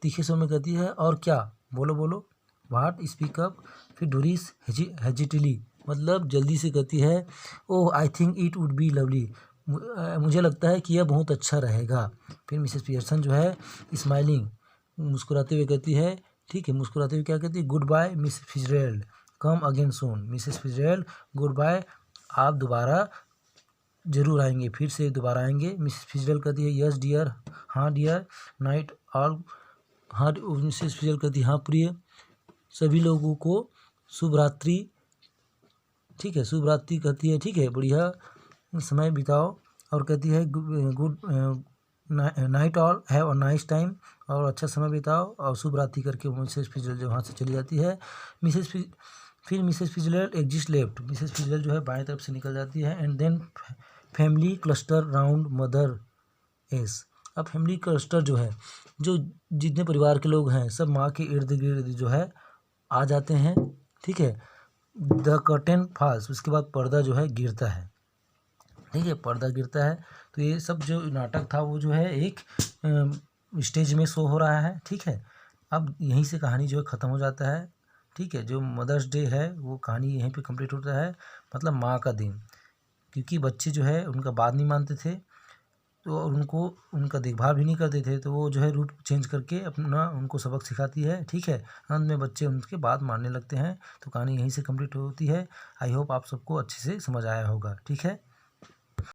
तीखे स्वर में कहती है और क्या, बोलो, व्हाट स्पीक अप। फिर डोरिस हेजिटली, मतलब जल्दी से कहती है oh I think it would be lovely, मुझे लगता है कि यह बहुत अच्छा रहेगा। फिर मिसेस पियर्सन जो है स्माइलिंग, मुस्कुराते हुए कहती है, ठीक है, मुस्कुराते हुए क्या कहती है, goodbye Miss Fitzgerald, come again soon, Mrs Fitzgerald goodbye, आप दोबारा जरूर आएंगे, फिर से दोबारा आएंगे। मिसेस फिजरेल्ड कहती है यस डियर, हाँ डियर, नाइट ऑल, हाँ, मिसेस फिजरेल्ड कहती है हाँ प्रिय, सभी लोगों को शुभ रात्रि, ठीक है, शुभ रात्रि कहती है, ठीक है, बढ़िया समय बिताओ, और कहती है good night all, have a nice time, और अच्छा समय बिताओ, और शुभ रात्रि करके मिसेस फिजरेल्ड जो वहाँ से चली जाती है। फिर Mrs Fitzgerald exist left, Mrs Fitzgerald जो है बाएं तरफ से निकल जाती है। And then family cluster round mother S, अब फैमिली क्लस्टर जो है, जो जितने परिवार के लोग हैं सब माँ के इर्द गिर्द जो है आ जाते हैं, ठीक है। द कर्टेन फॉल्स, उसके बाद पर्दा जो है गिरता है, ठीक है, पर्दा गिरता है। तो ये सब जो नाटक था वो जो है एक स्टेज में शो हो रहा है, ठीक है। अब यहीं से कहानी जो है ख़त्म हो जाता है, ठीक है। जो मदर्स डे है वो कहानी यहीं पे कंप्लीट होता है, मतलब माँ का दिन, क्योंकि बच्चे जो है उनका बात नहीं मानते थे, तो उनको उनका देखभाल भी नहीं करते थे, तो वो जो है रूट चेंज करके अपना उनको सबक सिखाती है, ठीक है। अंत में बच्चे उनके बात मानने लगते हैं। तो कहानी यहीं से कंप्लीट होती है। आई होप आप सबको अच्छे से समझ आया होगा, ठीक है।